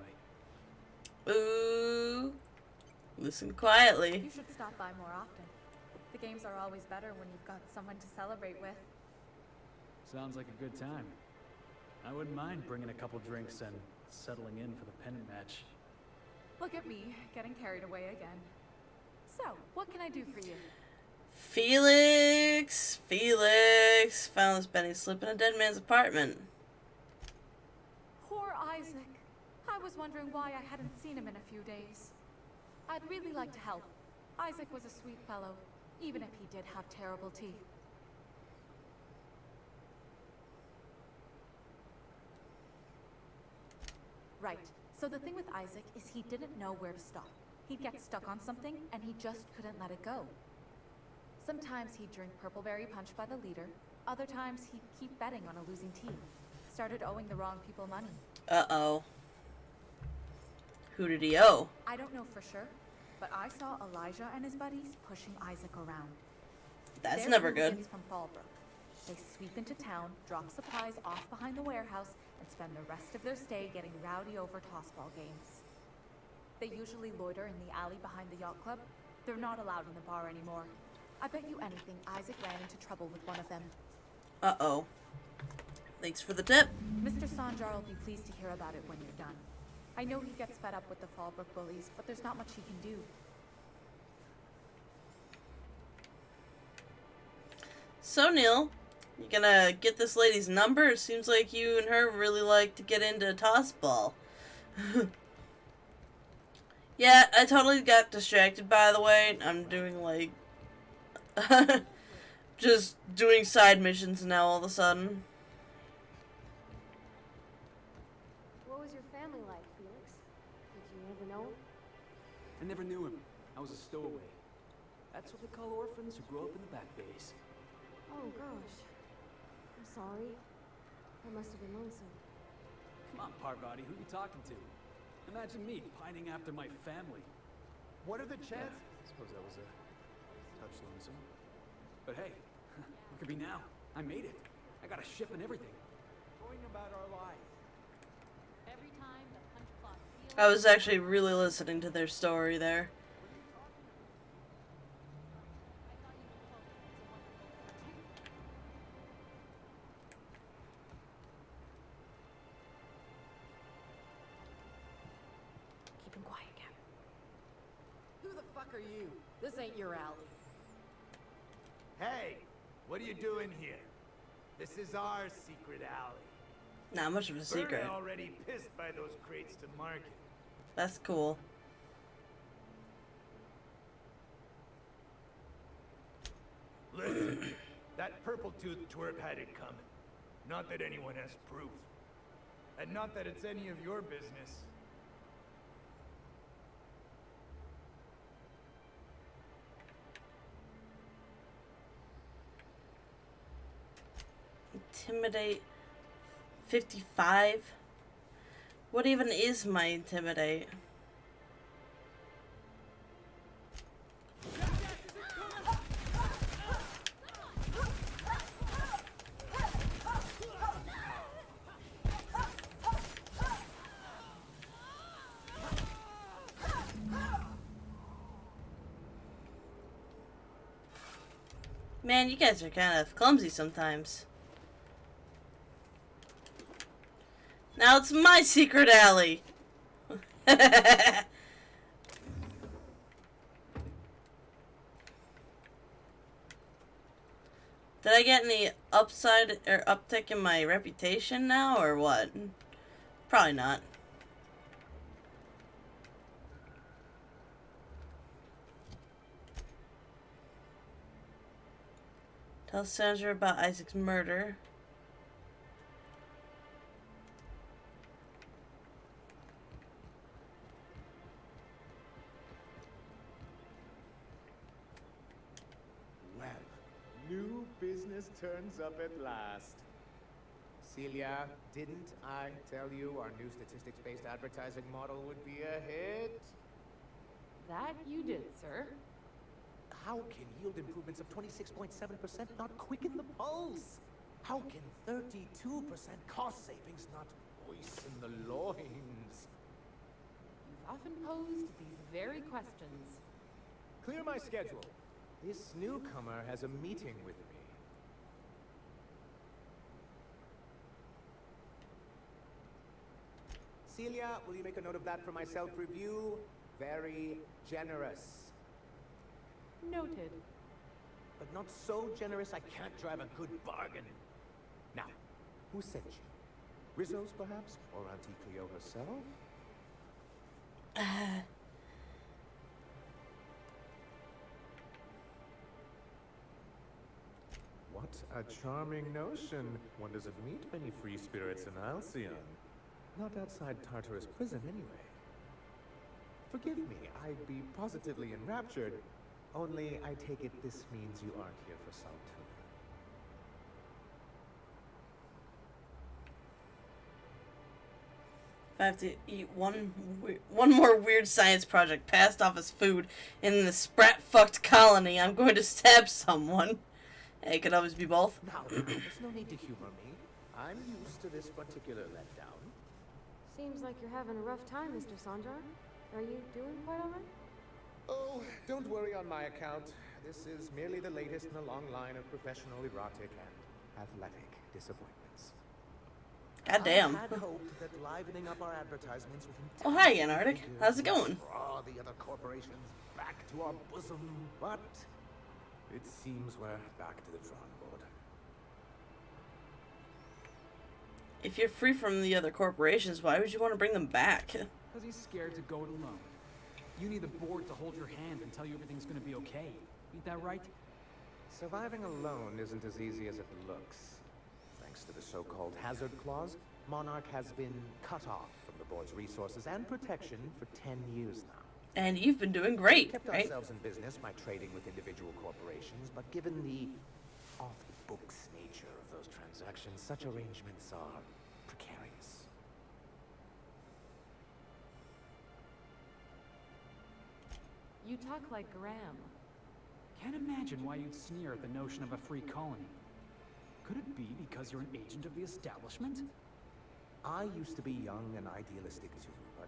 way. Ooh. Listen quietly. You should stop by more often. The games are always better when you've got someone to celebrate with. Sounds like a good time. I wouldn't mind bringing a couple drinks and settling in for the pennant match. Look at me, getting carried away again. So, what can I do for you? Felix! Found this betting slip in a dead man's apartment. Poor Isaac. I was wondering why I hadn't seen him in a few days. I'd really like to help. Isaac was a sweet fellow, even if he did have terrible teeth. Right. So the thing with Isaac is he didn't know where to stop. He'd get stuck on something, and he just couldn't let it go. Sometimes he'd drink Purpleberry Punch by the liter. Other times he'd keep betting on a losing team. Started owing the wrong people money. Uh-oh. Who did he owe? I don't know for sure, but I saw Elijah and his buddies pushing Isaac around. That's They're never good. hooligans from Fallbrook. They sweep into town, drop supplies off behind the warehouse, and spend the rest of their stay getting rowdy over tossball games. They usually loiter in the alley behind the yacht club. They're not allowed in the bar anymore. I bet you anything Isaac ran into trouble with one of them. Uh-oh. Thanks for the tip. Mr. Sanjar will be pleased to hear about it when you're done. I know he gets fed up with the Fallbrook bullies, but there's not much he can do. So, Neil, you gonna get this lady's number? It seems like you and her really like to get into tossball. Yeah, I totally got distracted, by the way. I'm doing, like... just doing side missions now all of a sudden. What was your family like I never knew him. I was a stowaway. That's what they call orphans who grow up in the back bays. Oh gosh. I'm sorry. I must have been lonesome. Come on, Parvati, who you talking to? Imagine me pining after my family. What are the chances? I suppose that was a touch lonesome. But hey, look at me now. I made it. I got a ship and everything. Going about our lives. Every time the punch clock feels I was actually really listening to their story there. Keep him quiet, Cap. Who the fuck are you? This ain't your alley. Hey, what are you doing here? This is our secret alley. Not much of a secret. We're already pissed by those crates to market. That's cool. Listen, that purple-toothed twerp had it coming. Not that anyone has proof. And not that it's any of your business. Intimidate 55? What even is my intimidate? Man, you guys are kind of clumsy sometimes. Now it's my secret alley. Did I get any upside or uptick in my reputation now, or what? Probably not. Tell Sandra about Isaac's murder. Well, new business turns up at last. Celia, didn't I tell you our new statistics-based advertising model would be a hit? That you did, sir. How can yield improvements of 26.7% not quicken the pulse? How can 32% cost savings not moisten the loins? You've often posed these very questions. Clear my schedule. This newcomer has a meeting with me. Celia, will you make a note of that for my self-review? Very generous. Noted. But not so generous I can't drive a good bargain. Now, who sent you? Rizzo's, perhaps? Or Auntie Cleo herself? What a charming notion. One doesn't meet many free spirits in Alcyon. Not outside Tartarus prison, anyway. Forgive me, I'd be positively enraptured. Only, I take it this means you aren't here for Saltuna. If I have to eat one more weird science project passed off as food in the sprat-fucked colony, I'm going to stab someone. Hey, it could always be both. Now, there's no need to humor me. I'm used to this particular letdown. Seems like you're having a rough time, Mr. Sanjar. Are you doing quite all right? Oh, don't worry on my account. This is merely the latest in a long line of professional erotic and athletic disappointments. Goddamn. I had hoped that livening up our advertisements with Oh, hi, Antarctic. How's it going? draw the other corporations back to our bosom, but it seems we're back to the drawing board. If you're free from the other corporations, why would you want to bring them back? Because he's scared to go it alone. You need the board to hold your hand and tell you everything's gonna be okay. Ain't that right? Surviving alone isn't as easy as it looks. Thanks to the so-called hazard clause, Monarch has been cut off from the board's resources and protection for 10 years now. And you've been doing great, Kept right? ourselves in business by trading with individual corporations, but given the off-the-books nature of those transactions, such arrangements are precarious. You talk like Graham. Can't imagine why you'd sneer at the notion of a free colony. Could it be because you're an agent of the establishment? I used to be young and idealistic too, but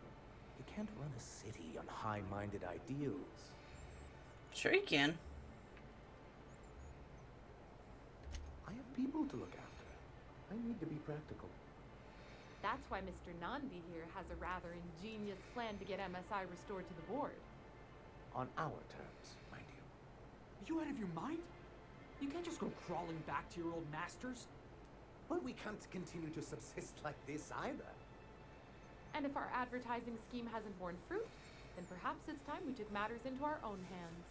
you can't run a city on high-minded ideals. Sure you can. I have people to look after. I need to be practical. That's why Mr. Nanbi here has a rather ingenious plan to get MSI restored to the board. On our terms, mind you. Are you out of your mind? You can't just go crawling back to your old masters. But we can't continue to subsist like this either. And if our advertising scheme hasn't borne fruit, then perhaps it's time we took matters into our own hands.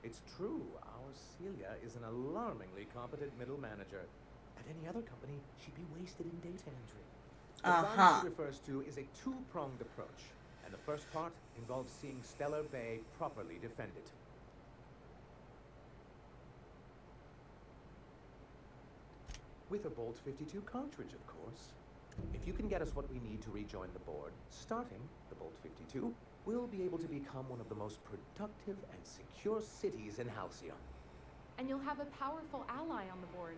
It's true, our Celia is an alarmingly competent middle manager. At any other company, she'd be wasted in data entry. The plan she refers to is a two-pronged approach, and the first part involves seeing Stellar Bay properly defended. With a Bolt 52 cartridge, of course. If you can get us what we need to rejoin the board, starting the Bolt 52, we'll be able to become one of the most productive and secure cities in Halcyon. And you'll have a powerful ally on the board.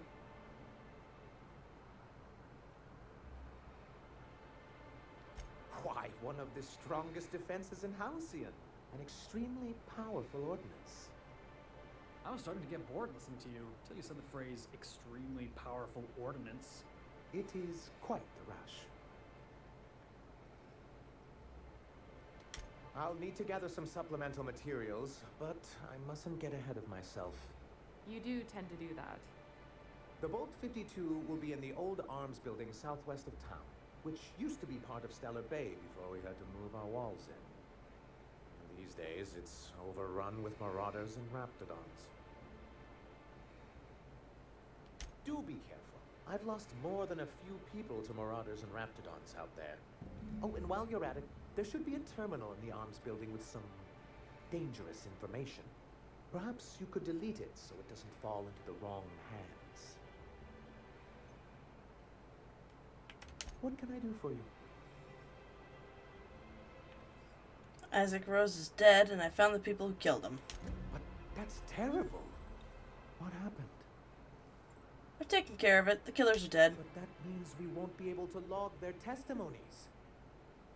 Why, one of the strongest defenses in Halcyon. An extremely powerful ordnance. I was starting to get bored listening to you until you said the phrase extremely powerful ordnance. It is quite the rush. I'll need to gather some supplemental materials, but I mustn't get ahead of myself. You do tend to do that. The Bolt 52 will be in the old arms building southwest of town, which used to be part of Stellar Bay before we had to move our walls in. These days, it's overrun with marauders and raptidons. Do be careful. I've lost more than a few people to marauders and raptidons out there. Oh, and while you're at it, there should be a terminal in the arms building with some dangerous information. Perhaps you could delete it so it doesn't fall into the wrong hands. What can I do for you? Isaac Rose is dead, and I found the people who killed him. But that's terrible. What happened? I've taken care of it. The killers are dead. But that means we won't be able to log their testimonies.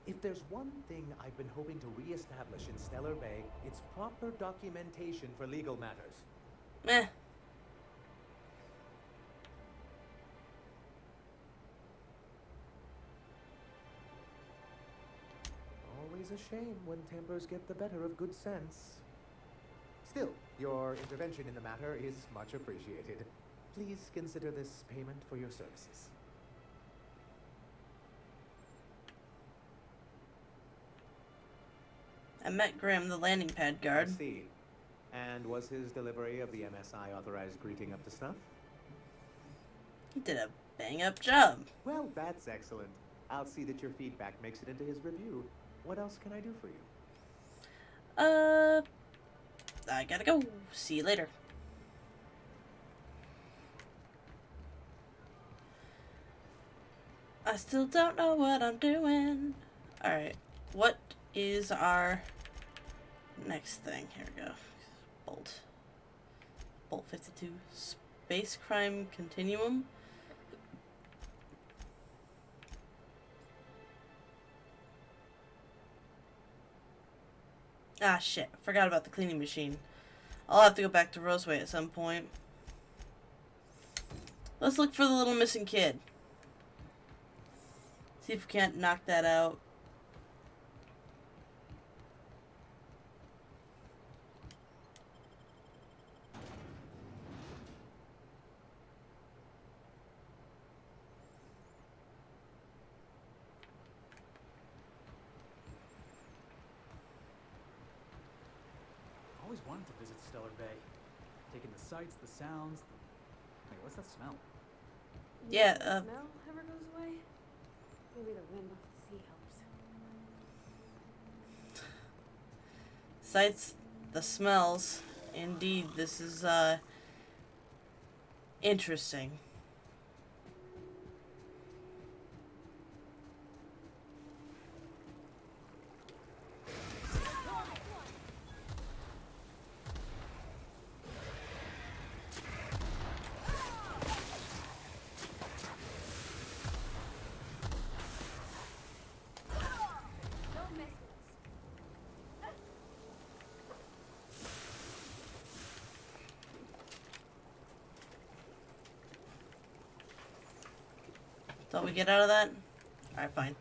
If there's one thing I've been hoping to re-establish in Stellar Bay, it's proper documentation for legal matters. Meh. Always a shame when tempers get the better of good sense. Still, your intervention in the matter is much appreciated. Please consider this payment for your services. I met Graham, the landing pad guard. I see. And was his delivery of the MSI authorized greeting up to snuff? He did a bang-up job. Well, that's excellent. I'll see that your feedback makes it into his review. What else can I do for you? I gotta go. See you later. I still don't know what I'm doing. Alright, what is our next thing? Here we go. Bolt 52. Space Crime Continuum. Ah, shit. Forgot about the cleaning machine. I'll have to go back to Roseway at some point. Let's look for the little missing kid. See if we can't knock that out. I always wanted to visit Stellar Bay. Taking the sights, the sounds. Wait, what's that smell? Yeah, The smell ever goes away? Maybe the wind off the sea helps. Sights, the smells. Indeed, this is interesting. Thought we get out of that? Alright, fine.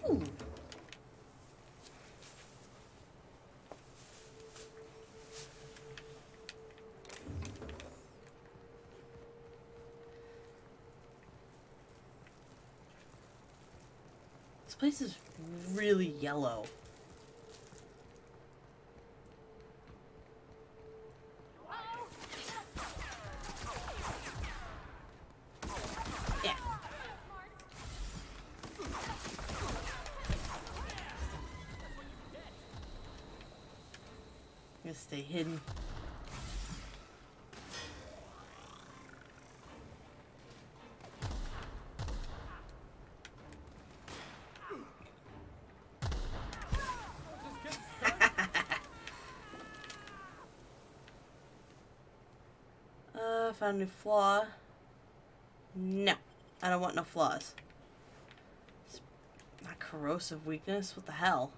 Ooh. This place is really yellow. Yeah. I'm gonna stay hidden. Found a new flaw. No, I don't want no flaws. It's not corrosive weakness. What the hell?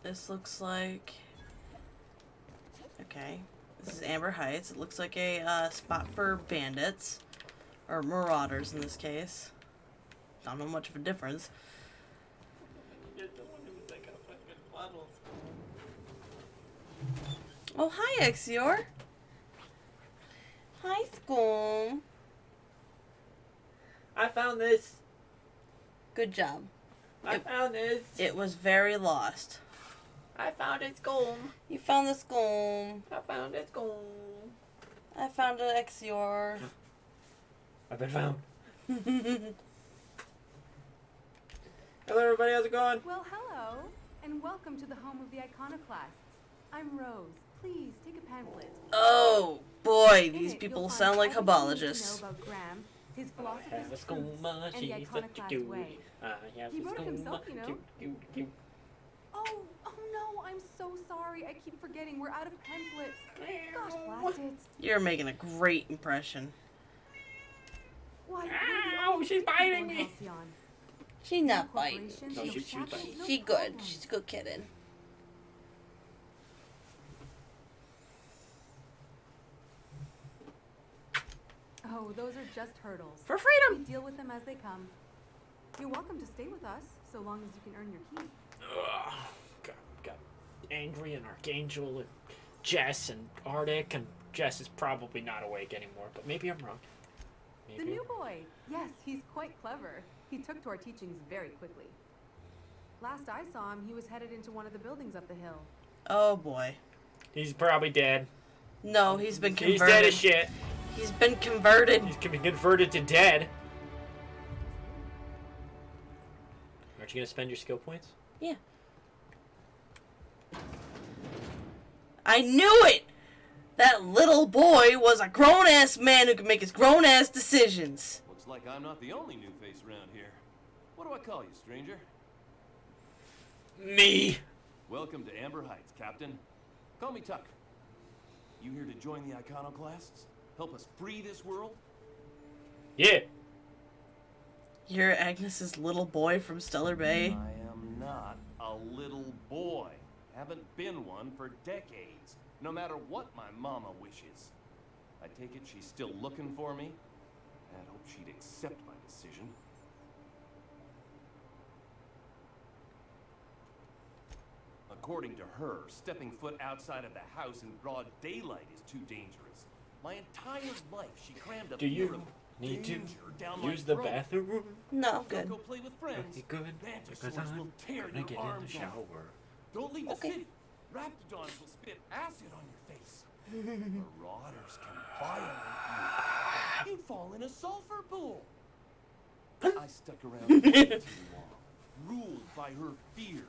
This looks like. Okay, this is Amber Heights. It looks like a spot for bandits or marauders in this case. Don't know much of a difference. Oh, hi, Exior. Hi, Scoom. I found this. Good job. I found this. It was very lost. I found it, Scoom. You found the Scoom. I found it, Scoom. I found an Exior. I've been found. Hello, everybody. How's it going? Well, hello, and welcome to the home of the Iconoclasts. I'm Rose. Please take a pamphlet. Oh boy, these In it, people you'll sound find like everything you need to habologists. know about Graham, his I philosopher's have a truths, skooma, and the she's such a iconoclast cute. way. I have He a wrote it himself, you know. Cute. Oh no, I'm so sorry. I keep forgetting. We're out of pamphlets. Gosh, blast it. You're making a great impression. Why, Ow, she's biting me. She's not biting. No, she's biting. She good. She's a good kitten. Oh, those are just hurdles. For freedom! We deal with them as they come. You're welcome to stay with us, so long as you can earn your keep. Ugh. Got Angry and Archangel and Jess and Arctic, and Jess is probably not awake anymore, but maybe I'm wrong. The new boy. Yes, he's quite clever. He took to our teachings very quickly. Last I saw him, he was headed into one of the buildings up the hill. Oh boy. He's probably dead. No, he's been converted. He's dead as shit. He's been converted. He's been converted to dead. Aren't you gonna spend your skill points? Yeah. I knew it! That little boy was a grown-ass man who could make his grown-ass decisions. Looks like I'm not the only new face around here. What do I call you, stranger? Me. Welcome to Amber Heights, Captain. Call me Tuck. You here to join the Iconoclasts? Help us free this world? Yeah. You're Agnes's little boy from Stellar Bay. I am not a little boy. Haven't been one for decades. No matter what my mama wishes. I take it she's still looking for me? I hope she'd accept my decision. According to her, stepping foot outside of the house in broad daylight is too dangerous. My entire life she crammed a Do you fear of Need to danger down my use the throat. bathroom? No, Go good. go play with friends. Okay, good. Because Mantisaurs will I'm tear gonna your get in arms the off. shower. Don't leave the city. Raptidons will spit acid on your face. Marauders can violate you. You fall in a sulfur pool. I stuck around way too long, ruled by her fears.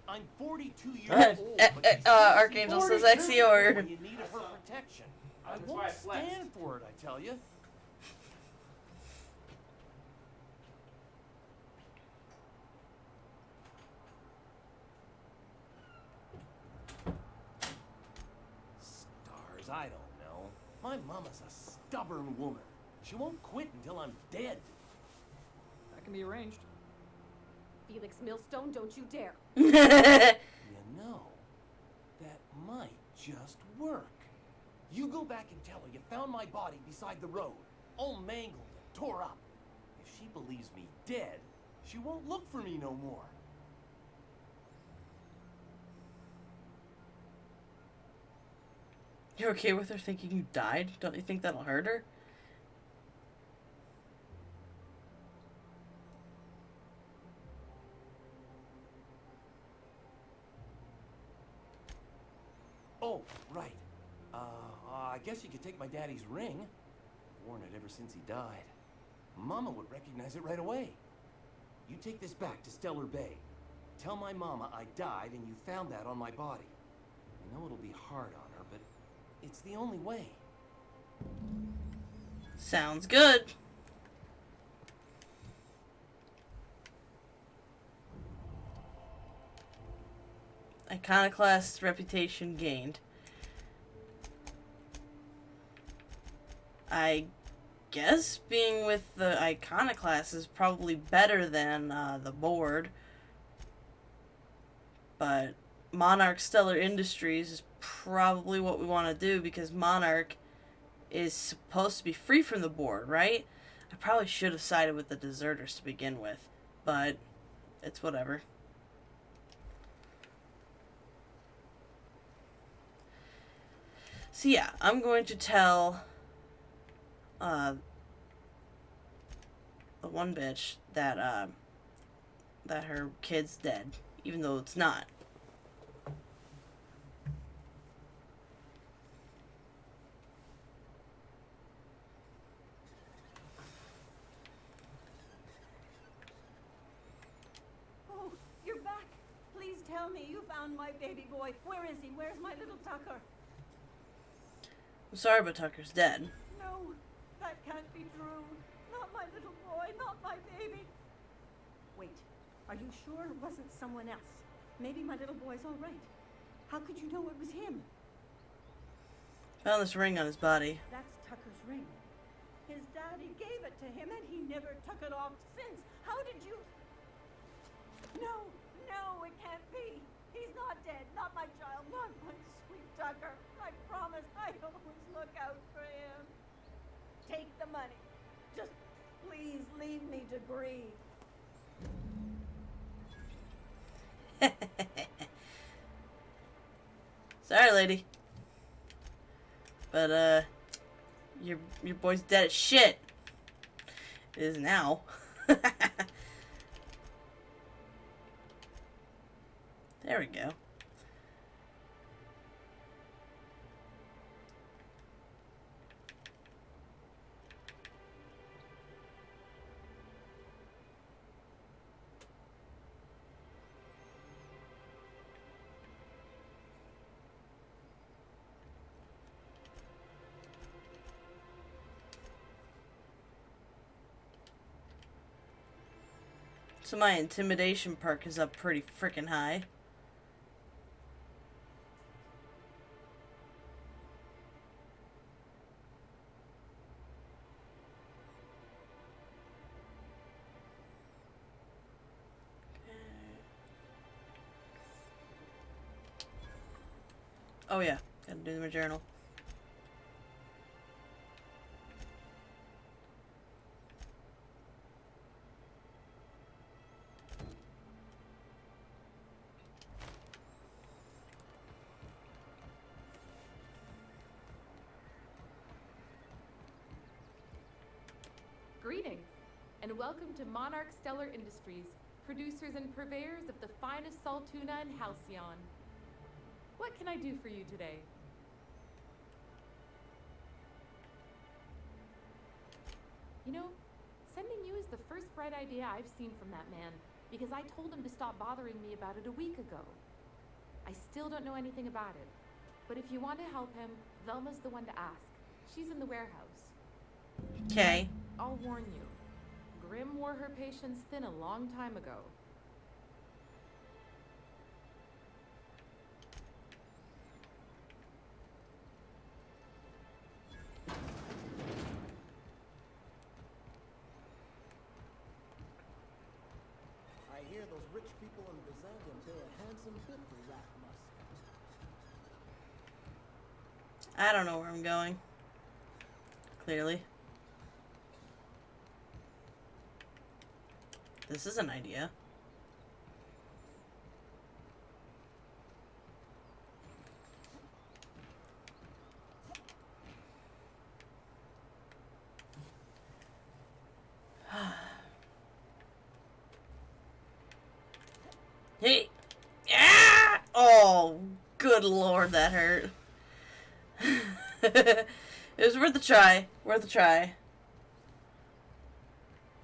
I'm 42 years old, but she's Archangel says 42. Exeor. When you need her protection. I won't stand for it, I tell you. Stars, I don't know. My mama's a stubborn woman. She won't quit until I'm dead. That can be arranged. Felix Millstone, don't you dare. You know, that might just work. You go back and tell her you found my body beside the road, all mangled and tore up. If she believes me dead, she won't look for me no more. You're okay with her thinking you died? Don't you think that'll hurt her? Oh, right. I guess you could take my daddy's ring. I've worn it ever since he died. Mama would recognize it right away. You take this back to Stellar Bay. Tell my mama I died and you found that on my body. I know it'll be hard on her, but it's the only way. Sounds good. Iconoclast reputation gained. I guess being with the Iconoclast is probably better than the board. But Monarch Stellar Industries is probably what we want to do because Monarch is supposed to be free from the board, right? I probably should have sided with the deserters to begin with, but it's whatever. So yeah, I'm going to tell the one bitch that that her kid's dead, even though it's not. Oh, you're back. Please tell me you found my baby boy. Where is he? Where's my little Tucker? I'm sorry, but Tucker's dead. No, that can't be true. Not my little boy, not my baby. Wait, are you sure it wasn't someone else? Maybe my little boy's all right. How could you know it was him? Found this ring on his body. That's Tucker's ring. His daddy gave it to him and he never took it off since. How did you... No, no, it can't be. He's not dead. Not my child. Not my sweet Tucker. I promise I'd always look out for him. Take the money. Just please leave me to grieve. Sorry, lady. But, your boy's dead as shit. It is now. There we go. So my intimidation perk is up pretty freaking high. Oh yeah, gotta do my journal. Greetings, and welcome to Monarch Stellar Industries, producers and purveyors of the finest salt tuna in Halcyon. What can I do for you today? You know, sending you is the first bright idea I've seen from that man, because I told him to stop bothering me about it a week ago. I still don't know anything about it, but if you want to help him, Velma's the one to ask. She's in the warehouse. Okay. I'll warn you, Grim wore her patience thin a long time ago. I hear those rich people in Byzantium pay a handsome bit for rat musk. I don't know where I'm going. Clearly. This is an idea. Hey! Ah! Oh, good lord, that hurt. It was worth a try. Worth a try.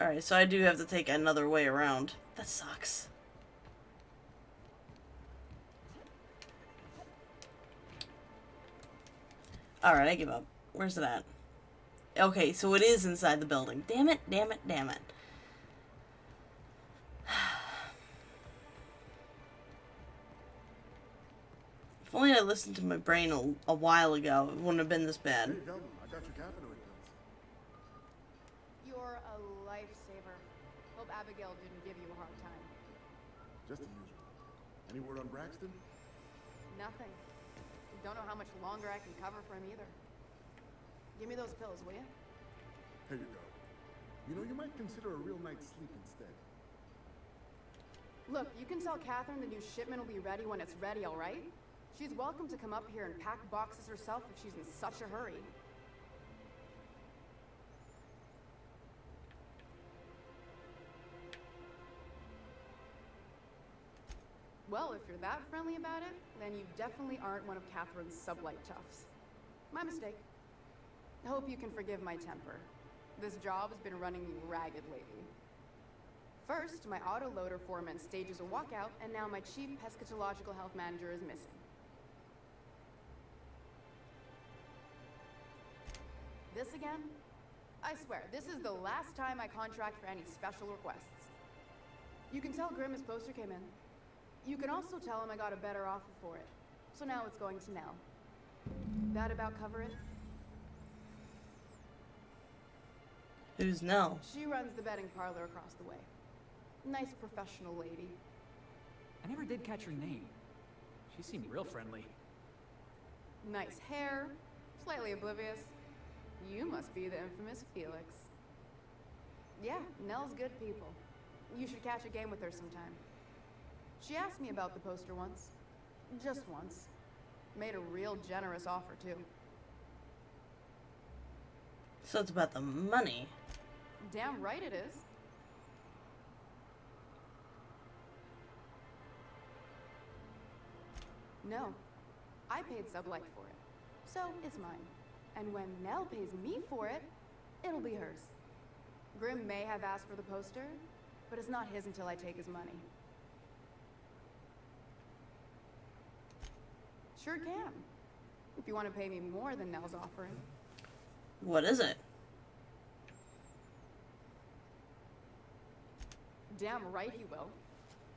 Alright, so I do have to take another way around. That sucks. Alright, I give up. Where's it at? Okay, so it is inside the building. Damn it, damn it, damn it. If only I listened to my brain a while ago, it wouldn't have been this bad. Hey, Velma, I got your caffeinated pills. You're a lifesaver. Hope Abigail didn't give you a hard time. Just the usual. Any word on Braxton? Nothing. Don't know how much longer I can cover for him either. Give me those pills, will you? Here you go. You know, you might consider a real night's sleep instead. Look, you can tell Catherine the new shipment will be ready when it's ready, all right? She's welcome to come up here and pack boxes herself if she's in such a hurry. Well, if you're that friendly about it, then you definitely aren't one of Catherine's sublight toughs. My mistake. I hope you can forgive my temper. This job has been running me ragged lately. First, my autoloader foreman stages a walkout, and now my chief pescatological health manager is missing. This again? I swear, this is the last time I contract for any special requests. You can tell Grim his poster came in. You can also tell him I got a better offer for it. So now it's going to Nell. That about cover it? Who's Nell? She runs the betting parlor across the way. Nice professional lady. I never did catch her name. She seemed real friendly. Nice hair, slightly oblivious. You must be the infamous Felix. Yeah, Nell's good people. You should catch a game with her sometime. She asked me about the poster once. Just once. Made a real generous offer, too. So it's about the money. Damn right it is. No. I paid Sublight for it. So it's mine. And when Nell pays me for it, it'll be hers. Grim may have asked for the poster, but it's not his until I take his money. Sure can. If you want to pay me more than Nell's offering. What is it? Damn right he will.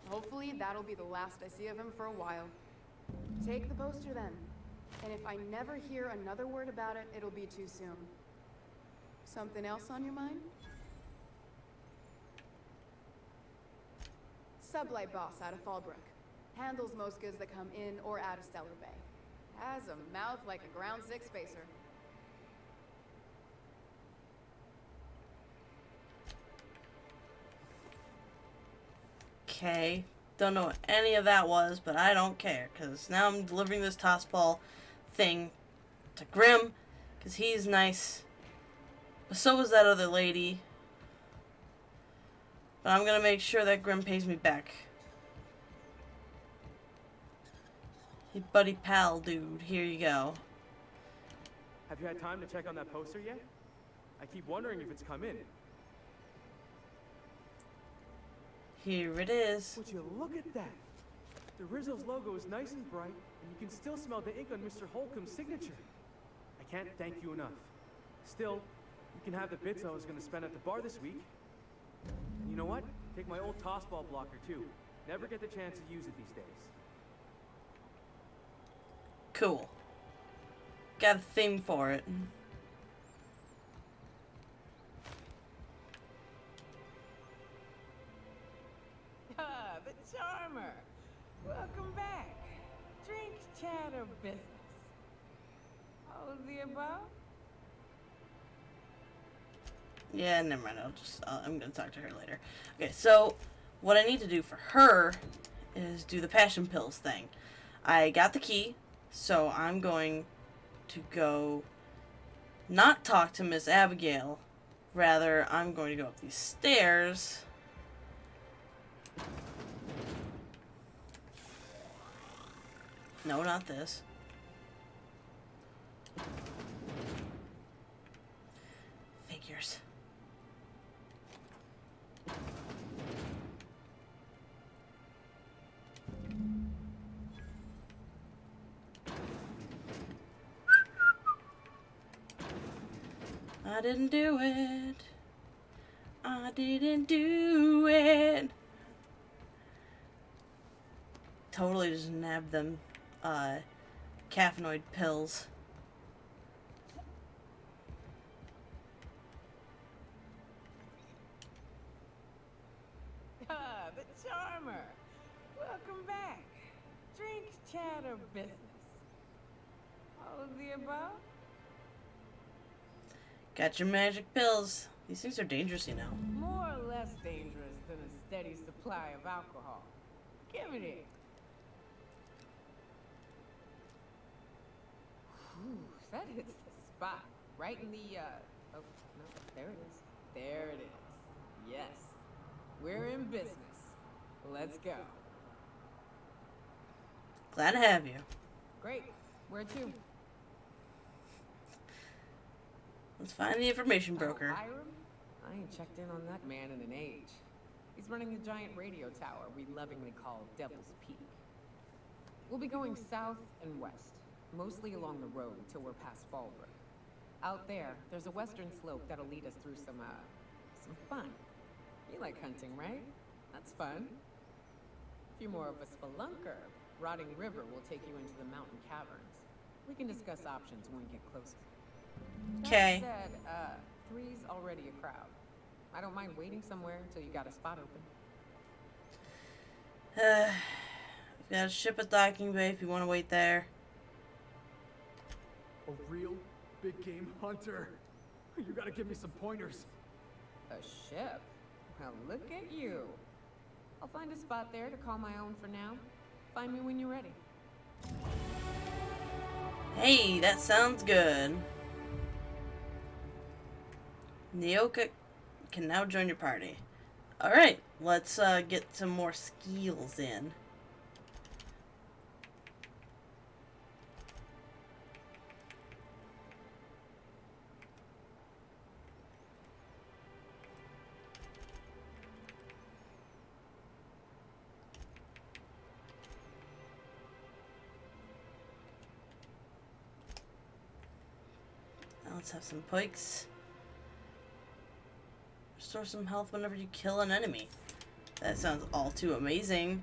Hopefully that'll be the last I see of him for a while. Take the poster then. And if I never hear another word about it, it'll be too soon. Something else on your mind? Sublight boss out of Fallbrook. Handles most goods that come in or out of Stellar Bay. Has a mouth like a ground six spacer. Okay. Don't know what any of that was, but I don't care, because now I'm delivering this toss ball thing to Grim, because he's nice. But so was that other lady. But I'm gonna make sure that Grim pays me back. Hey, buddy pal dude, here you go. Have you had time to check on that poster yet? I keep wondering if it's come in. Here it is. Would you look at that? The Rizzo's logo is nice and bright, and you can still smell the ink on Mr. Holcomb's signature. I can't thank you enough. Still, you can have the bits I was going to spend at the bar this week. And you know what? Take my old tossball blocker too. Never get the chance to use it these days. Cool. Got a theme for it. Ah, the Charmer. Welcome back. Drink, chat, or business? All of the above? Yeah, never mind. I'm gonna talk to her later. Okay, so what I need to do for her is do the passion pills thing. I got the key, so I'm going to go not talk to Miss Abigail. Rather, I'm going to go up these stairs. No, not this. Figures. I didn't do it. I didn't do it. Totally just nabbed them caffeinoid pills. Ah, the Charmer. Welcome back. Drink, chat, or business? All of the above? Got your magic pills. These things are dangerous, you know. More or less dangerous than a steady supply of alcohol. Give it here. Whew, that hits the spot. Right in the, oh, no, there it is. There it is. Yes. We're in business. Let's go. Glad to have you. Great. Where to? Let's find the information broker. Oh, Hiram? I ain't checked in on that man in an age. He's running the giant radio tower we lovingly call Devil's Peak. We'll be going south and west, mostly along the road till we're past Fallbrook. Out there's a western slope that'll lead us through some fun. You like hunting, right? That's fun. If you're more of a spelunker, Rotting River will take you into the mountain caverns. We can discuss options when we get closer. Okay. That said, 3's already a crowd. I don't mind waiting somewhere until you got a spot open. We've got a ship at docking bay if you want to wait there. A real big game hunter. You gotta give me some pointers. A ship? Well, look at you. I'll find a spot there to call my own for now. Find me when you're ready. Hey, that sounds good. Nyoka can now join your party. Alright, let's get some more skills in. Now let's have some pikes. Restore some health whenever you kill an enemy. That sounds all too amazing.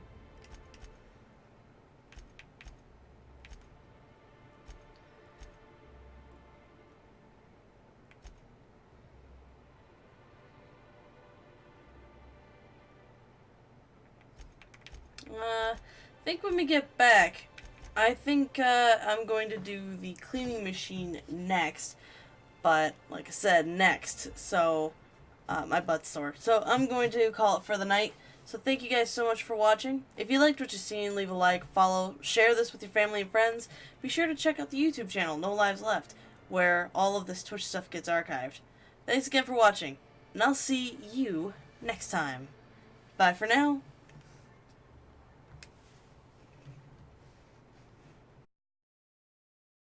I think when we get back, I think I'm going to do the cleaning machine next. But, like I said, next. So, my butt's sore. So, I'm going to call it for the night. So, thank you guys so much for watching. If you liked what you've seen, leave a like, follow, share this with your family and friends. Be sure to check out the YouTube channel, No Lives Left, where all of this Twitch stuff gets archived. Thanks again for watching, and I'll see you next time. Bye for now.